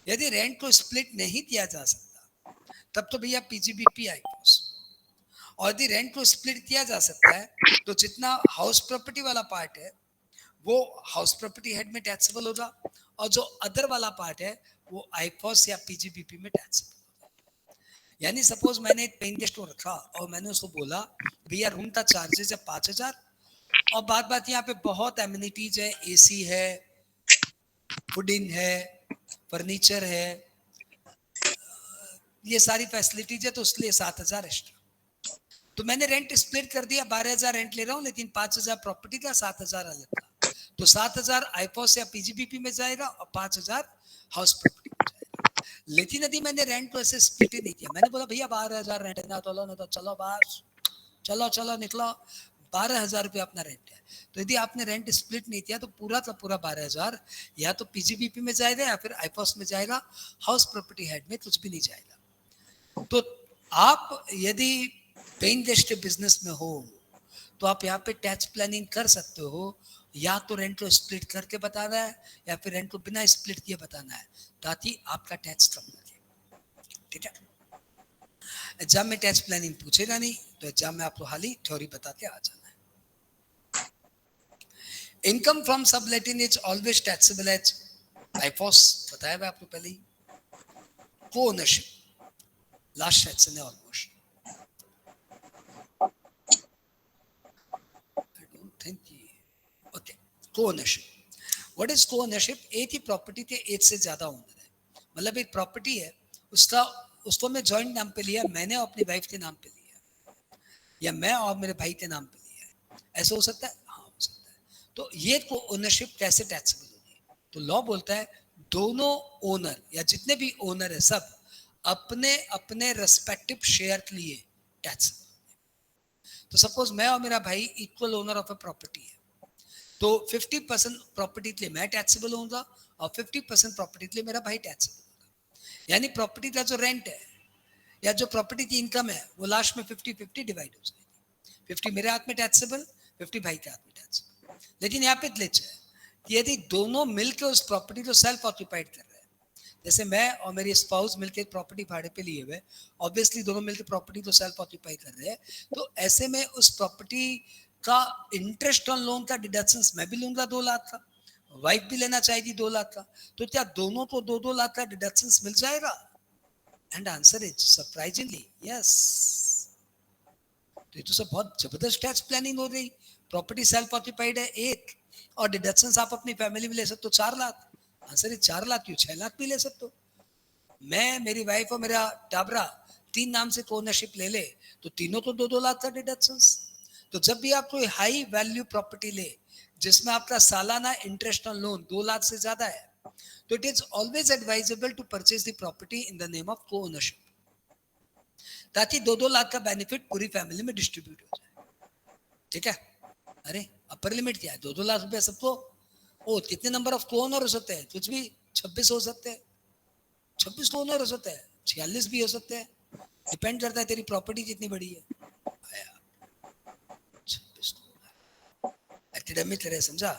यदि रेंट को स्प्लिट नहीं किया जा सकता तब तो भैया पीजीबीपी आईफॉस. और यदि रेंट को स्प्लिट किया जा सकता है तो जितना हाउस प्रॉपर्टी वाला पार्ट है वो हाउस प्रॉपर्टी हेड में टैक्सेबल होगा, और जो अदर वाला पार्ट है वो आईफॉस या पीजीबीपी में टैक्सेबल. यानी सपोज मैंने एक पेइंग गेस्ट को रखा और मैंने उसको बोला भैया रूम का चार्जेस है 5,000, और बात यहाँ पे बहुत एमिनिटीज है, एसी है, फूडिंग है, फर्नीचर है, ये सारी फैसिलिटीज है, तो उसलिए 7,000 एक्स्ट्रा. तो मैंने रेंट स्प्लिट कर दिया. 12,000 रेंट ले रहा हूँ, लेकिन 5,000 प्रॉपर्टी का, 7,000 अलग का. तो 7,000 आईफॉस या पीजीबीपी में जाएगा और 5,000 हाउस प्रॉपर्टी में जाएगा. लेकिन यदि मैंने रेंट को ऐसे स्प्लिट ही नहीं किया, मैंने बोला भैया 12,000 रेंट है ना, तो लो ना, तो चलो बस, चलो निकलो, 12,000 रुपये अपना रेंट है. तो यदि आपने रेंट स्प्लिट नहीं किया तो पूरा का पूरा 12,000 या तो पीजीबीपी में जाएगा या फिर आईफॉस में जाएगा. हाउस प्रॉपर्टी हेड में कुछ भी नहीं जाएगा. तो आप यदि पेइंग गेस्ट बिजनेस में हो तो आप यहाँ पे टैक्स प्लानिंग कर सकते हो. या तो रेंट को स्प्लिट करके बताना है या फिर रेंट को बिना स्प्लिट किए बताना है, ताकि आपका टैक्स कम लगे. ठीक है? एग्जाम में टैक्स प्लानिंग पूछेगा नहीं, तो एग्जाम में आपको हाली थ्योरी बता के आ जाना है. Income from subletting is always taxable as IFOS. बताया मैं आपको पहले ही. को ओनरशिप, लास्ट सेक्शन है almost. Co-ownership. What is co-ownership? एक ही प्रॉपर्टी के एक से ज्यादा ओनर है. मतलब एक प्रॉपर्टी है, उसको मैं जॉइंट नाम पे लिया, मैंने अपनी वाइफ के नाम पे लिया, या मैं और मेरे भाई के नाम पे लिया. ऐसा हो सकता है? हाँ हो सकता है. तो ये को-ओनरशिप कैसे टैक्सेबल होगी? तो लॉ बोलता है दोनों ओनर या जितने भी ओनर है सब अपने अपने रेस्पेक्टिव शेयर के लिए टैक्सेबल. तो सपोज मैं और मेरा भाई equal owner of a property है, तो 50% प्रॉपर्टी के लिए मैं टैक्सेबल होऊंगा और 50% प्रॉपर्टी के लिए मेरा भाई टैक्सेबल होगा. यानी प्रॉपर्टी का जो रेंट है या जो प्रॉपर्टी की इनकम है वो लास्ट में 50-50 डिवाइड हो जाएगी. 50 मेरे हाथ में टैक्सेबल, 50 भाई के हाथ में टैक्सेबल. लेकिन यहाँ पे ग्लिच है कि यदि दोनों मिलकर उस प्रॉपर्टी को सेल्फ ऑक्यूपाइड कर रहे हैं, जैसे मैं और मेरी स्पाउस मिलकर प्रॉपर्टी भाड़े पे लिए हुए, ऑब्वियसली दोनों मिलकर प्रॉपर्टी को सेल्फ ऑक्यूपाई कर रहे हैं, तो ऐसे में उस प्रॉपर्टी का इंटरेस्ट ऑन लोन का डिडक्शंस मैं भी लूंगा 2 लाख का, वाइफ भी लेना चाहेगी 2 लाख का. तो क्या दोनों को 2-2 लाख का डिडक्शंस मिल जाएगा? And answer is surprisingly yes. तो ये तो सब बहुत जबरदस्त टैक्स प्लानिंग हो गई. प्रॉपर्टी सेल्फ ऑक्यूपाइड है एक, और डिडक्शंस आप अपनी फैमिली में ले सकते हो 4 लाख. आंसर इज 4 लाख क्यों, 6 लाख भी ले सकते हो. मैं, मेरी वाइफ और मेरा टाबरा 3 नाम से ओनरशिप ले ले तो तीनों को 2-2 लाख का डिडक्शंस. तो जब भी आप कोई हाई वैल्यू प्रॉपर्टी ले जिसमें आपका सालाना इंटरेस्ट ऑन लोन 2 लाख से ज्यादा है, तो it is always advisable to purchase the property in the name of co ownership. ताकि 2-2 लाख का बेनिफिट पूरी फैमिली में डिस्ट्रीब्यूट हो जाए। ठीक है? अरे अपर लिमिट क्या है? 2-2 लाख रुपया सबको। ओ कितने नंबर ऑफ ओनर हो सकते हैं? कुछ भी 26 हो सकते हैं, 26 ओनर हो सकते हैं, 46 भी हो सकते हैं, डिपेंड करता है तेरी प्रॉपर्टी कितनी बड़ी है। 26 एकेडमिक तरह समझा,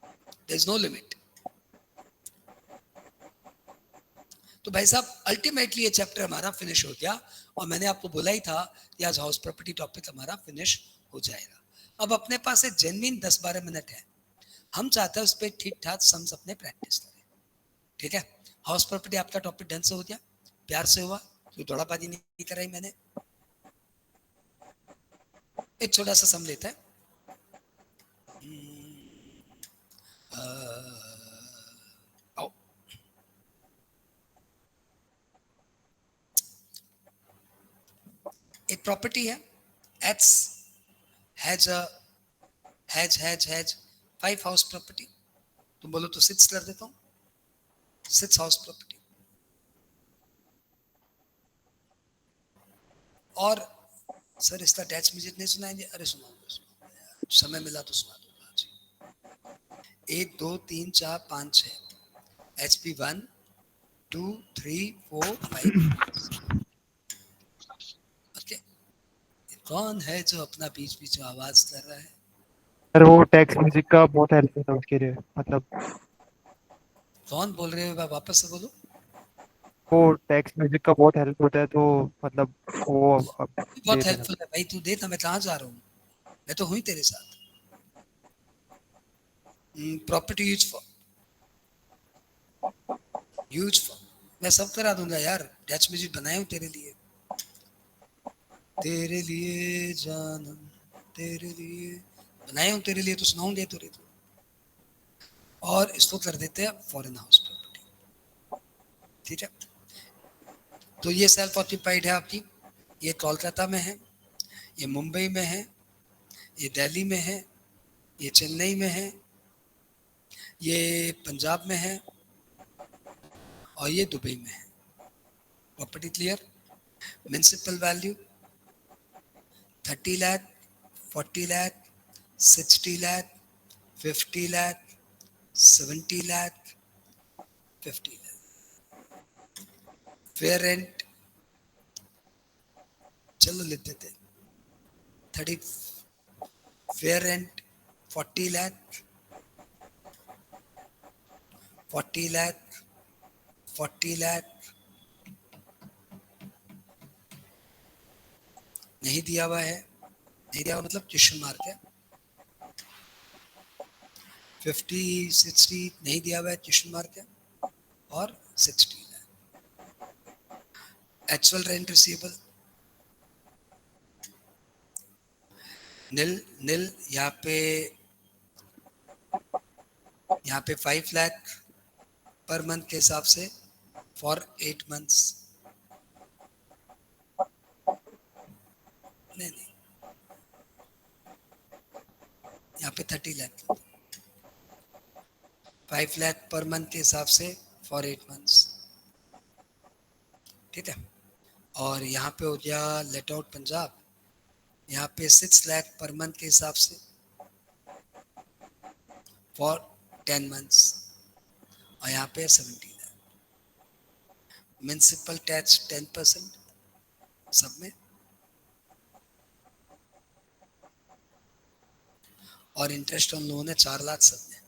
देयर इज नो लिमिट। तो भाई साहब अल्टीमेटली ये चैप्टर हमारा फिनिश हो गया, और मैंने आपको बोला ही था कि आज हाउस प्रॉपर्टी टॉपिक हमारा फिनिश हो जाएगा। अब अपने पास एक जेन्युइन 10-12 मिनट है, हम चाहते हैं उस पर ठीक ठाक सम्स अपने प्रैक्टिस करें। ठीक है? हाउस प्रॉपर्टी आपका टॉपिक ढंग से हो गया, प्यार से हुआ, कोई दौड़ाबाजी नहीं कराई मैंने। एक छोटा सा सम लेते हैं। आओ। एक प्रॉपर्टी है, x has a has 5 house property. तुम बोलो तो 6 कर देता हूँ, 6 हाउस प्रॉपर्टी। और सर इसका टैक्स म्यूजिक नहीं सुनाएंगे? अरे सुनाऊंगा, समय मिला तो सुना दूंगा जी। 1 2 3 4 5 6 HP 1 2 3 4 5। ओके, कौन है जो अपना बीच बीच में आवाज कर रहा है? सर वो टैक्स म्यूजिक का बहुत हेल्प होता है उसके लिए, मतलब कौन बोल रहे हो? वापस से बोलो। वो टैक्स म्यूजिक का बहुत हेल्प होता है, तो मतलब वो अब दे बहुत देना। हेल्पफुल है भाई, तू देता, मैं कहाँ जा रहा हूँ, मैं तो हुई तेरे साथ। प्रॉपर्टी यूज फॉर मैं सब करा दूंगा यार, टैक्स म्यूजिक बनाया हूँ तेरे लिए, तेरे लिए जानम, तेरे लिए बनाया हूँ तेरे लिए, तो सुनाऊंगे तेरे तो। और इसको कर देते हैं फॉरेन हाउस प्रॉपर्टी। ठीक है? तो ये सेल्फ ऑक्यूपाइड है आपकी, ये कोलकाता में है, ये मुंबई में है, ये दिल्ली में है, ये चेन्नई में है, ये पंजाब में है, और ये दुबई में है। Property clear? Municipal value 30 lakh, 40 lakh, 60 lakh, 50 lakh, 70 lakh, 50 lakh. Fair rent चलो लिख देते, 30 फेयर रेंट 40 लाख, 40 लाख, 40 लाख। नहीं दिया हुआ है, नहीं दिया हुआ मतलब क्वेश्चन मार्क है। 50 60 नहीं दिया हुआ है, क्वेश्चन मार्क है। और 60 है एक्चुअल रेंट रिसीवेबल नील नील। यहाँ पे 5 लाख पर मंथ के हिसाब से फॉर 8 मंथ्स। नहीं नहीं, यहाँ पे 30 लाख, 5 लाख पर मंथ के हिसाब से फॉर 8 मंथ्स। ठीक है? और यहाँ पे हो गया लेट आउट पंजाब, यहाँ पे 6 लाख पर मंथ के हिसाब से फॉर 10 मंथ्स, और यहाँ पे 70 लाख। म्युनिसिपल टैक्स 10% सब में, और इंटरेस्ट ऑन लोन है 4 लाख सब में।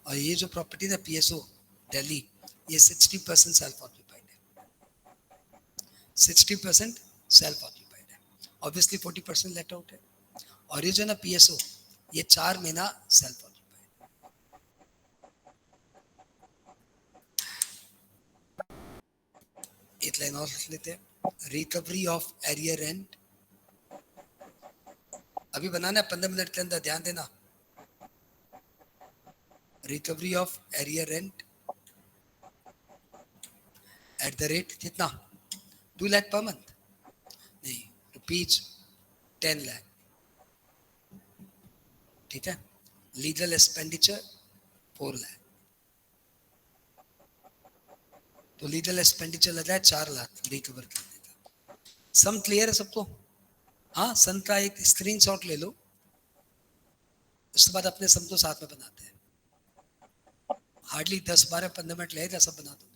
और ये जो प्रॉपर्टी है PSO दिल्ली, ये 60% सेल्फ ऑक्यूपाइड है, 60% सेल्फ ऑक्यूपाइड है, ऑब्वियसली 40% लेट आउट है। और ये जो ना PSO, ये 4 महीना सेल्फ ऑक्यूपाइड। एक लाइन और लिख लेते हैं, रिकवरी ऑफ एरियर रेंट। अभी बनाना है 15 मिनट के अंदर, ध्यान देना। Recovery of arrear rent at the rate कितना? 2 लाख पर मंथ नहीं, रुपीज 10 लाख। ठीक है? Legal expenditure 4 lakh. तो लीगल एक्सपेंडिचर लग रहा है 4 लाख रिकवर करने का। सम क्लियर है सबको? हाँ, सन का एक स्क्रीनशॉट ले लो, उसके बाद अपने सम को साथ में बनाते हैं। हार्डली 10-12-15 मिनट लगेगा, सब बना दूंगा।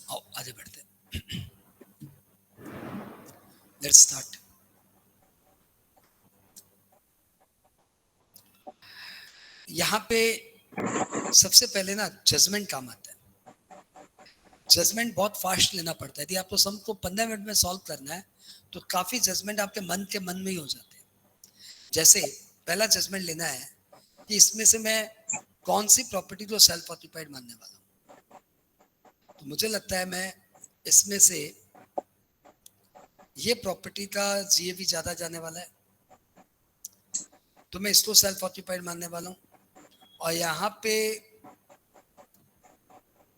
आओ आगे बढ़ते हैं। Let's start. यहाँ पे सबसे पहले ना जजमेंट काम आता है। जजमेंट बहुत फास्ट लेना पड़ता है। यदि आपको सम को 15 मिनट में सॉल्व करना है तो काफी जजमेंट आपके मन के मन में ही हो जाते हैं। जैसे पहला जजमेंट लेना है कि इसमें से मैं कौन सी प्रॉपर्टी को सेल्फ ऑक्यूपाइड मानने वाला हूँ। तो मुझे लगता है मैं इसमें से ये प्रॉपर्टी का जीएवी ज्यादा जाने वाला है, तो मैं इसको सेल्फ ऑक्यूपाइड मानने वाला हूँ। और यहाँ पे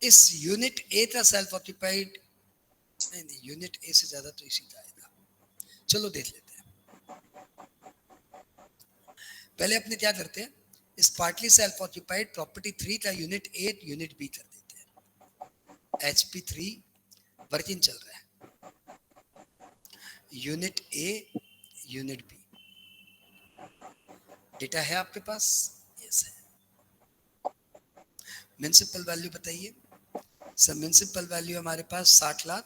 इस यूनिट ए का सेल्फ ऑक्यूपाइड नहीं, यूनिट ए से ज्यादा तो इसी का आएगा। चलो देख लेते हैं। पहले अपने क्या करते हैं, इस पार्टली सेल्फ ऑक्यूपाइड प्रॉपर्टी 3 का यूनिट ए यूनिट बी कर देते हैं। HP3 वर्किंग चल रहा है, unit A unit B. Data है आपके पास? यस है। म्युनिसिपल वैल्यू बताइए सर। म्युनिसिपल वैल्यू हमारे पास 60 लाख,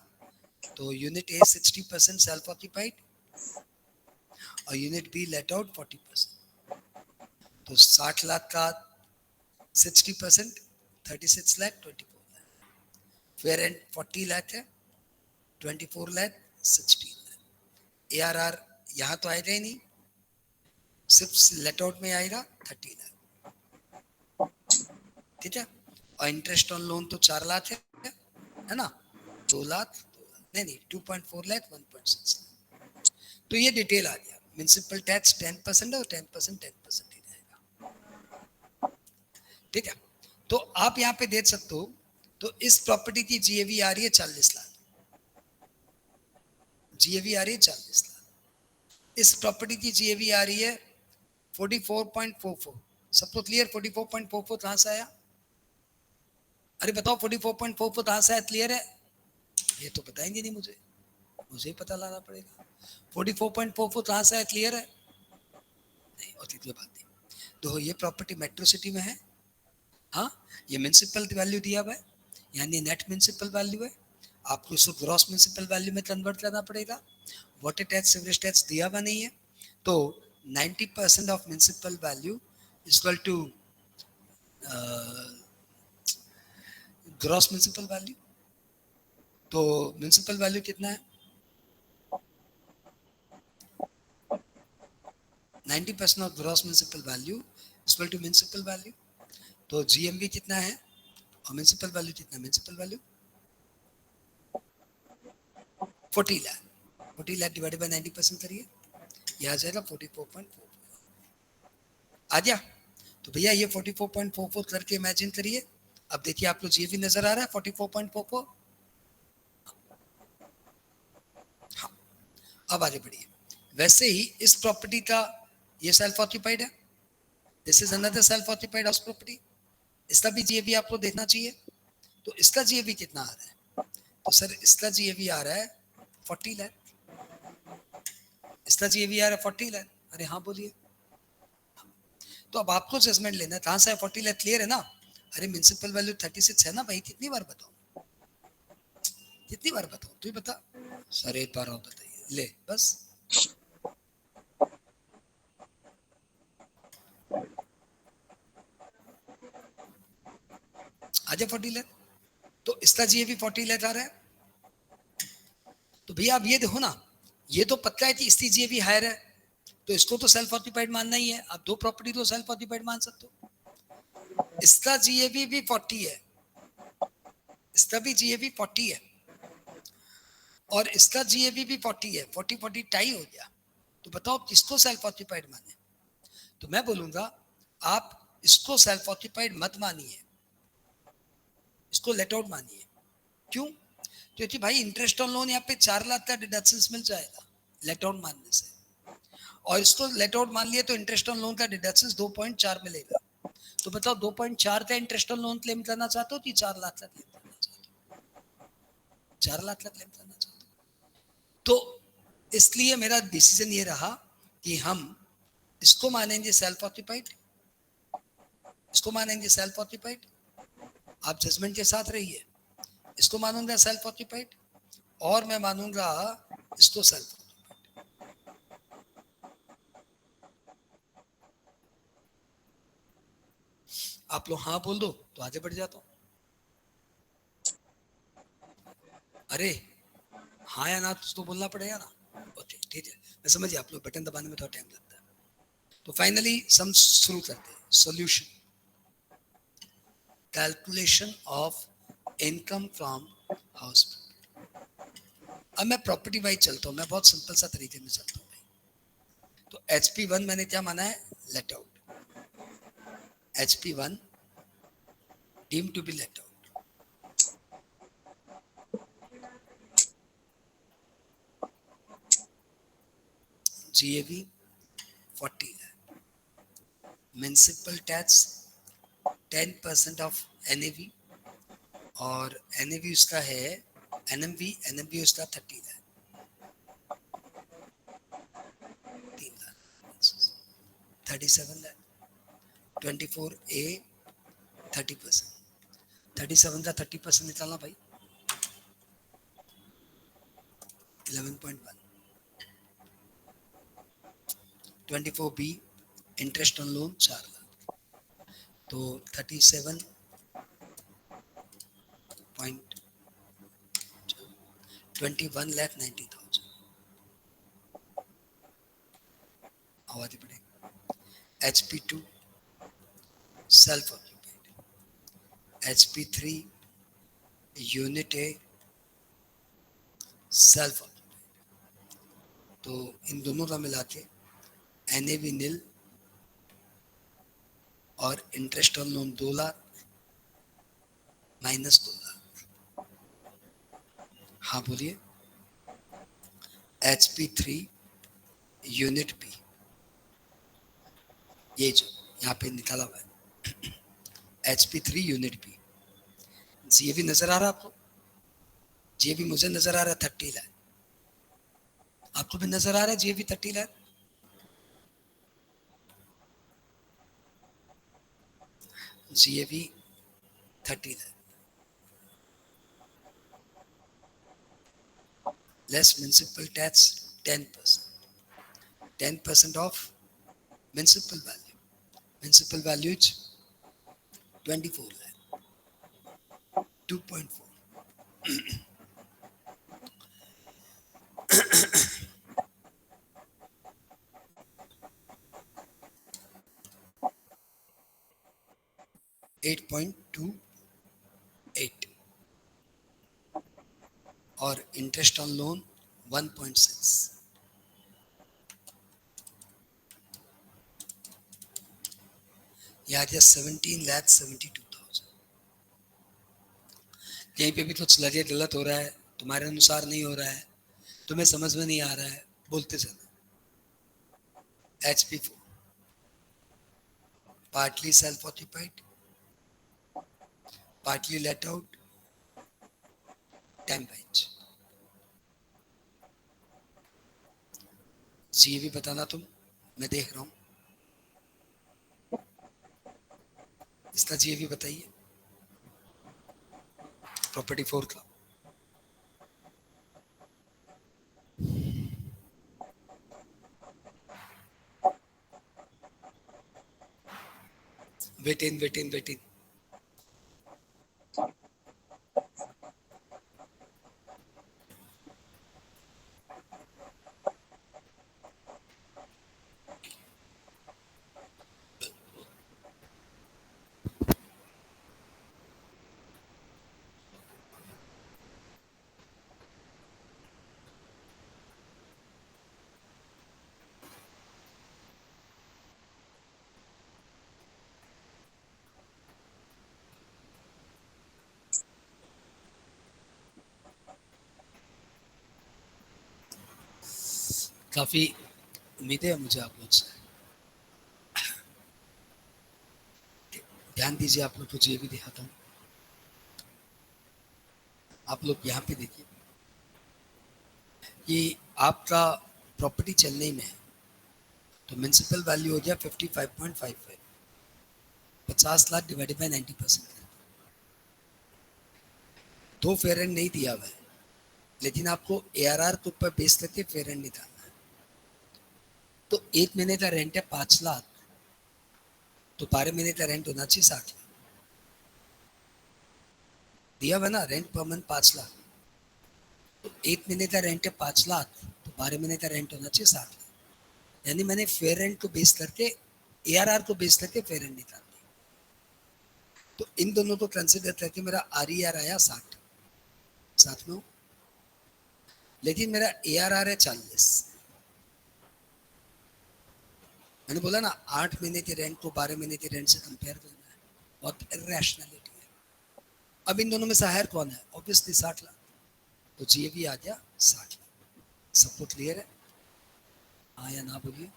तो यूनिट ए 60% सेल्फ ऑक्यूपाइड और यूनिट बी लेट आउट 40%। तो 60 लाख का 60% 36 लाख 24 लाख। फेयर एंड 40 लाख है, 24 लाख 16 लाख। ARR यहाँ तो आएगा ही नहीं, सिर्फ लेट आउट में आएगा 30 लाख। ठीक है। और इंटरेस्ट ऑन लोन तो 4 लाख है ना, 2 लाख नहीं 2.4 लाख 1.6 लाख। तो ये डिटेल आ गया। म्युनिसिपल टैक्स 10% और 10% ही रहेगा। ठीक है। तो आप यहाँ पे देख सकते हो, तो इस प्रॉपर्टी की जीएवी आ रही है 40 लाख। जीएवी आ रही है 40 लाख। इस प्रॉपर्टी की जीएवी आ रही है 44.44। सबको क्लियर? 44.44 कहां से आया? अरे बताओ 44.44 कहां से आया? क्लियर है? ये तो बताएंगे नहीं, मुझे ही पता लाना पड़ेगा। 44.44 कहां से आया? क्लियर है? नहीं होती तो बात नहीं। तो ये प्रॉपर्टी मेट्रो सिटी में है। हाँ, ये म्युनिसिपल वैल्यू दिया हुआ है, यानी नेट म्युनिसिपल वैल्यू है। आपको इसको ग्रॉस म्युनिसिपल वैल्यू में कन्वर्ट करना पड़ेगा। वाटर टैक्स सीवरेज टैक्स दिया हुआ नहीं है, तो 90% of municipal value equal to gross municipal value. तो म्युनिसिपल वैल्यू कितना है? 90% of gross municipal value equal to municipal value. तो जीएमवी कितना है और म्युनिसिपल वैल्यू कितना है? Municipal value 40 lakh. 40 lakh divided by 90% करिए, ये आ जाएगा 44.44। आ गया? तो भैया ये 44.44 करके इमेजिन करिए। अब देखिए आपको जीएवी नजर आ रहा है 44.44। हाँ, अब आगे बढ़िए। वैसे ही इस प्रॉपर्टी का ये सेल्फ ऑक्यूपाइड है, this is another self occupied house property. इसका भी जीएवी आपको देखना चाहिए। तो इसका जीएवी कितना आ रहा है? तो सर इसका जीएवी आ रहा है 40 लाख। इसका जीएवी आ रहा है 40 लाख। अरे हाँ बोलिए। तो अब आपको जजमेंट लेना है, कहां से है 40 लाख? क्लियर है ना? अरे म्युनिसिपल वैल्यू 36 है ना भाई, कितनी बार बताओ? कितनी बार बताओ? तू ही बता। सर एक बार और बताइए, ले बस। आजा 40 लाख। तो इसका जीएवी 40 लाख आ रहा है। तो भैया आप ये देखो ना, ये तो पक्का है कि इसकी जीएवी हायर है, तो इसको तो सेल्फ ऑक्यूपाइड मानना ही है। आप दो प्रॉपर्टी तो सेल्फ ऑक्यूपाइड मान सकते हो। इसका जीएवी भी 40 है, इसका भी जीएवी 40 है और इसका जीएवी भी 40 है, 40 टाई हो गया। तो बताओ किसको सेल्फ ऑक्यूपाइड माने? तो मैं बोलूंगा आप इसको सेल्फ ऑक्यूपाइड मत मानिए, इसको लेट आउट मानिए। क्यों? क्योंकि भाई इंटरेस्ट ऑन लोन यहाँ पे 4 लाख का डिडक्शन मिल जाएगा लेट आउट मानने से, और इसको लेट आउट मान लिया तो इंटरेस्ट ऑन लोन का डिडक्शन 2.4 मिलेगा। तो बताओ 2.4 का इंटरेस्ट ऑन लोन क्लेम करना चाहते हो कि 4 लाख का क्लेम करना चाहते हो? 4 लाख का क्लेम करना चाहते हो। तो इसलिए मेरा डिसीजन ये रहा कि हम इसको मानेंगे सेल्फ ऑक्यूपाइड, इसको मानेंगे सेल्फ ऑक्यूपाइड। आप जजमेंट के साथ रहिए। इसको मानूंगा सेल्फ ऑक्यूपाइड और मैं मानूंगा इसको सेल्फ। आप लोग हाँ बोल दो तो आगे बढ़ जाता हूं। अरे हाँ या ना तो बोलना पड़ेगा ना। ओके ठीक है, मैं समझ गया, आप लोग बटन दबाने में थोड़ा टाइम लगता है। तो फाइनली सम शुरू करते हैं। Solution, calculation of income from house. अब मैं प्रॉपर्टी वाइज चलता हूँ, मैं बहुत सिंपल सा तरीके में चलता हूँ भाई। तो HP1 मैंने क्या माना है? Let out. HP1 deem to be let out. GAV 40 है। म्युनिसिपल टैक्स 10% ऑफ NAV और NAV उसका है NMV उसका 30 है, 3 लाख 37 लाख। 24A 30%, 37 का 30% निकालना भाई 11.1। 24B interest on loan 4 lakh, तो 21,90,000 आवाज पड़ेगा। HP2 self occupied, HP3 unit A self occupied. तो इन दोनों का मिला के NAV नील और interest on loan 2 lakh minus 2 lakh. हाँ बोलिए। HP3 यूनिट बी, ये जो यहाँ पे निकाला हुआ है HP3 यूनिट बी। GAV नजर आ रहा है आपको? GAV मुझे नजर आ रहा है 30 लाख, आपको भी नजर आ रहा है GAV 30 lakh? GAV 30 lakh less municipal tax 10%, 10% of municipal value. Municipal value is 24 lakh, 2.4. 8.28 और इंटरेस्ट ऑन लोन 1.6। यार 17,72,000। यहीं पे भी कुछ लगे गलत हो रहा है, तुम्हारे अनुसार नहीं हो रहा है, तुम्हें समझ में नहीं आ रहा है, बोलते चलो। HP4 partly self occupied, partly let out, 10 bench। GAV बताना तुम, मैं देख रहा हूं। इसका GAV बताइए प्रॉपर्टी 4 का। वेट इन। काफी उम्मीदें है मुझे आप लोग से। ध्यान दीजिए, आप लोग को ये भी दिखाता हूँ। आप लोग यहाँ पे देखिए कि आपका प्रॉपर्टी चेन्नई में है, तो म्युनिसिपल वैल्यू हो गया 55.55, 50 लाख डिवाइडेड बाय 90%। दो फेयर एंड नहीं दिया हुआ है, लेकिन आपको ARR के ऊपर बेस करके फेयर एंड निकालना है। तो एक महीने का रेंट है 5 लाख, तो 12 महीने का रेंट होना चाहिए 60 लाख। दिया हुआ ना, रेंट पर मंथ 5 लाख, तो एक महीने का रेंट है 5 लाख, तो 12 महीने का रेंट होना चाहिए 60 लाख। यानी मैंने फेयर रेंट को बेस करके ARR को बेस करके फेयर रेंट निकाल दिया। तो इन दोनों को कंसिडर करके मेरा RER आया 60, साथ में, लेकिन मेरा ARR है 40। मैंने बोला ना 8 महीने के रेंट को 12 महीने के रेंट से कंपेयर करना है, बहुत इरेशनैलिटी है। अब इन दोनों में से हायर कौन है? ऑब्वियसली 60 लाख, तो GAV आ गया 60 लाख। सबको क्लियर है? हाँ या ना बोलिए।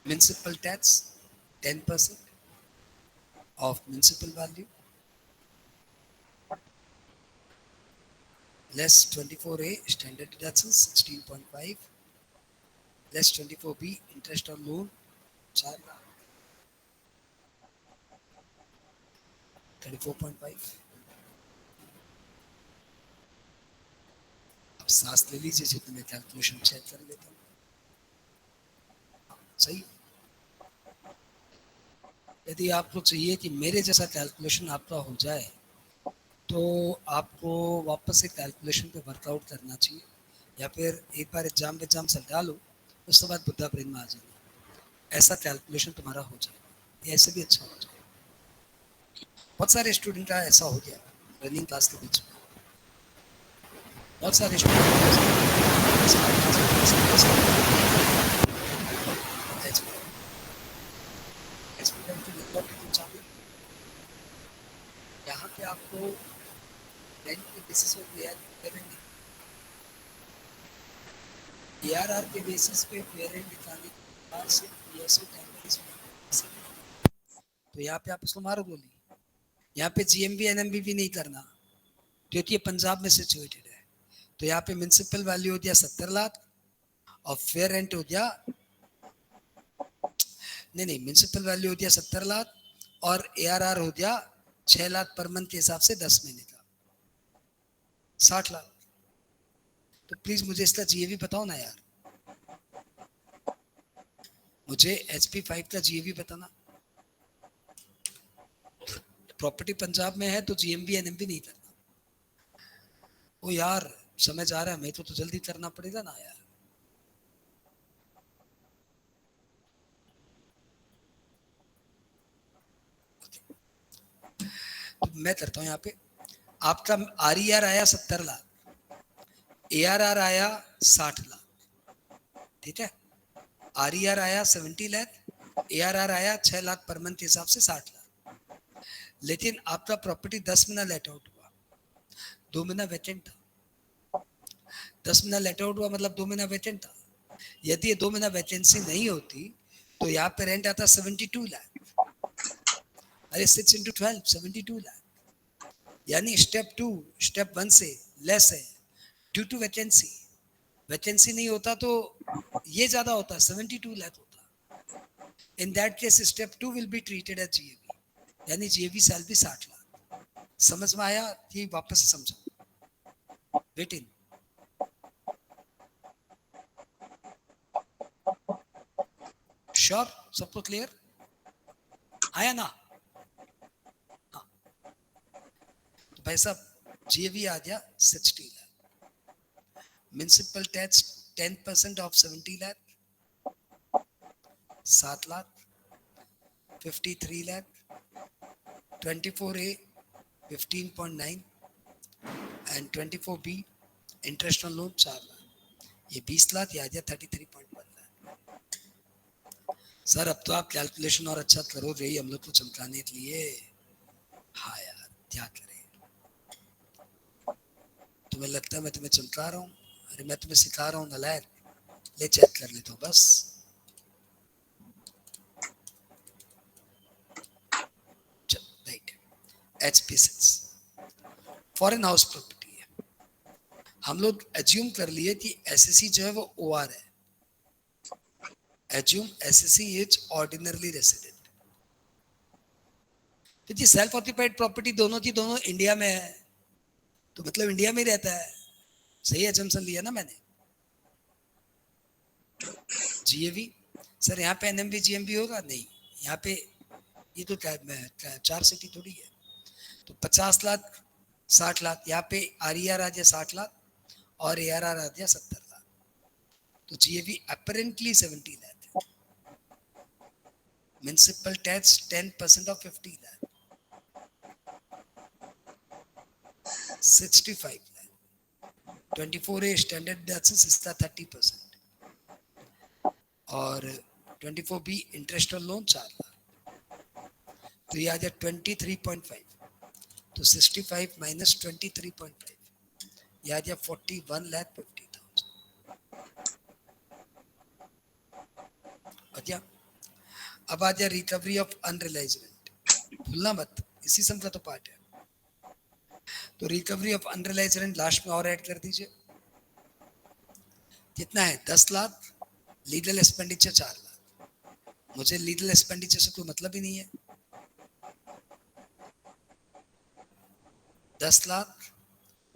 Municipal tax 10% of municipal value less 24A standard deductions 16.5 less 24B interest on loan 4 lakh 34.5। अब सांस ले लीजिए, जितने मैं कैलकुलेशन चेक कर लेता हूँ। सही। यदि आपको चाहिए कि मेरे जैसा कैलकुलेशन आपका हो जाए, तो आपको वापस से कैलकुलेशन पे वर्कआउट करना चाहिए, या फिर एक बार एग्जाम सल्टा लो, उसके बाद बुद्धा ब्रेन में आ जाना, ऐसा कैलकुलेशन तुम्हारा हो जाएगा, ये ऐसे भी अच्छा हो जाएगा। बहुत सारे स्टूडेंट का ऐसा हो गया रनिंग क्लास के बीच में। बहुत सारे स्टूडेंट यहाँ पे आपको रेंट के बेसिस पे फेयर करेंगे, ARR के बेसिस पे फेयर रेंट दिखाने के बाद से PSO टेम्परेचर। तो यहाँ पे आप इसको मारो गोली। यहाँ पे GMB NMB भी नहीं करना, क्योंकि ये पंजाब में सिचुएटेड है। तो यहाँ पे म्युनिसिपल वैल्यू हो गया 70 लाख और फेयर रेंट हो गया, नहीं म्युनिसिपल वैल्यू हो गया 70 लाख और ARR हो गया 6 लाख पर मंथ के हिसाब से 10 महीने का 60 लाख। तो प्लीज मुझे इसका GAV बताओ ना यार, मुझे HP5 का GAV बताना। प्रॉपर्टी पंजाब में है तो GMB NMB नहीं करना। ओ यार समझ आ रहा है, मैं तो जल्दी करना पड़ेगा ना यार। तो मैं करता हूँ यहाँ पे, आपका RER आया 70 लाख, ARR आया 60 लाख, ठीक है। RER आया 70 लाख, ARR आया 6 लाख पर मंथ के हिसाब से 60 लाख। लेकिन आपका प्रॉपर्टी 10 महीना लेट आउट हुआ, 2 महीना वेकेंट था। 10 महीना लेट आउट हुआ मतलब 2 महीना वेकेंट था। यदि ये 2 महीना वैकेंसी नहीं होती तो यहाँ पे रेंट आता 72 लाख। अरे 6 into 12 72 लाख, यानी स्टेप 1 से लेस है ड्यू टू वैकेंसी। वैकेंसी नहीं होता तो ये ज्यादा होता, 72 लाख होता। In that case step 2 will be treated as GAV, यानी GAV सैलरी 60 लाख। समझ में आया कि वापस से समझो? Wait in. श्योर? सबको क्लियर आया ना? हाँ। तो भाई साहब GAV आ गया 60 lakh, municipal tax 10% of 70 lakh 7 lakh, 53 lakh, 24A 15.9 and 24B interest on loan 4 lakh, ये 20 लाख, ये आ गया 33.1 लाख। सर अब तो आप कैलकुलेशन और अच्छा करो रही हम लोग को चमकाने के लिए। हाँ यार क्या करें। तुम्हें लगता है मैं तुम्हें चमका रहा हूँ? अरे मैं तुम्हें सिखा रहा हूँ नालायक, ले चेक कर लेता हूँ बस। Right, HP6 foreign house property है। हम लोग एज्यूम कर लिए कि एसएससी जो है वो ओआर है। Assume SSC is ordinarily resident. तो जी सेल्फ ऑक्यूपाइड प्रॉपर्टी दोनों की दोनों इंडिया में है, तो मतलब इंडिया में ही रहता है। सही एजम्पशन लिया ना मैंने। जीएवी सर यहाँ पे एनएमवी जीएमवी होगा नहीं, यहाँ पे ये तो चार सिटी थोड़ी है। तो 50 लाख 60 लाख यहाँ पे आरईआर आ जाए 60 लाख और एआरआर आ जाए 70 लाख, तो जीएवी अपरेंटली 70 लाख है। Municipal tax 10% of 50 lakh 65 lakh. 24A standard taxes इसका 30% और 24B इंटरेस्ट और लोन 4 लाख, तो ये आ जाए 23.5। तो 65 माइनस 23.5 ये आ जाए 41,50,000। अच्छा, अब आ जाए रिकवरी ऑफ अनरियलाइज्ड रेंट, भूलना मत, इसी सम का तो पार्ट है। तो recovery of unrealised rent last में और ऐड कर दीजिए, कितना है 10 लाख, लीगल एक्सपेंडिचर 4 लाख। मुझे लीगल एक्सपेंडिचर से कोई मतलब ही नहीं है। 10 lakh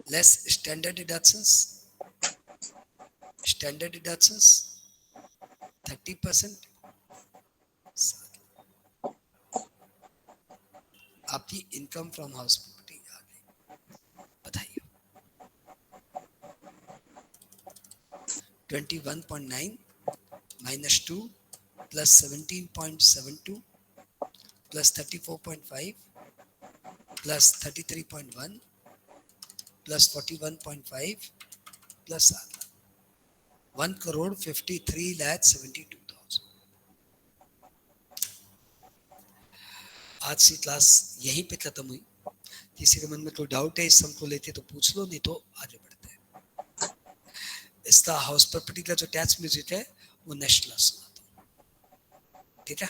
less standard deductions, standard deductions 30%, आपकी इनकम फ्रॉम हाउस प्रॉपर्टी आ गई। बताइए 21.9 minus 2 plus 17.72 plus 34.5 plus 33.1 plus 41.5 plus 1,53,72,000। आज की क्लास यहीं पे खत्म हुई। किसी के मन में कोई डाउट है इस सम को लेते तो पूछ लो, नहीं तो आगे बढ़ते हैं। इसका हाउस प्रॉपर्टी का जो टैक्स म्यूजिक है वो नेक्स्ट क्लास सुनाता हूँ, ठीक है।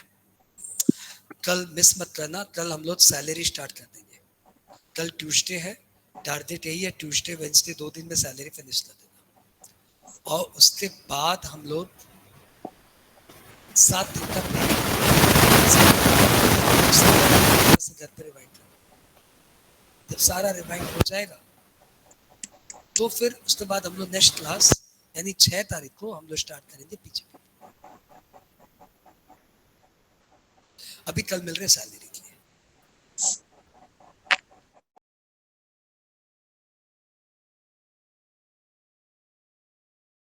कल मिस मत करना, कल हम लोग सैलरी स्टार्ट कर देंगे। कल ट्यूसडे है, टारगेट यही है ट्यूसडे वेंसडे 2 दिन में सैलरी फिनिश कर देना, और उसके बाद हम लोग 7 दिन तक घर पे रिवाइंड करेंगे। जब सारा रिवाइंड हो जाएगा तो फिर उसके बाद हम लोग नेक्स्ट क्लास यानी 6 तारीख को हम लोग स्टार्ट करेंगे पीछे। अभी कल मिल रहे सैलरी।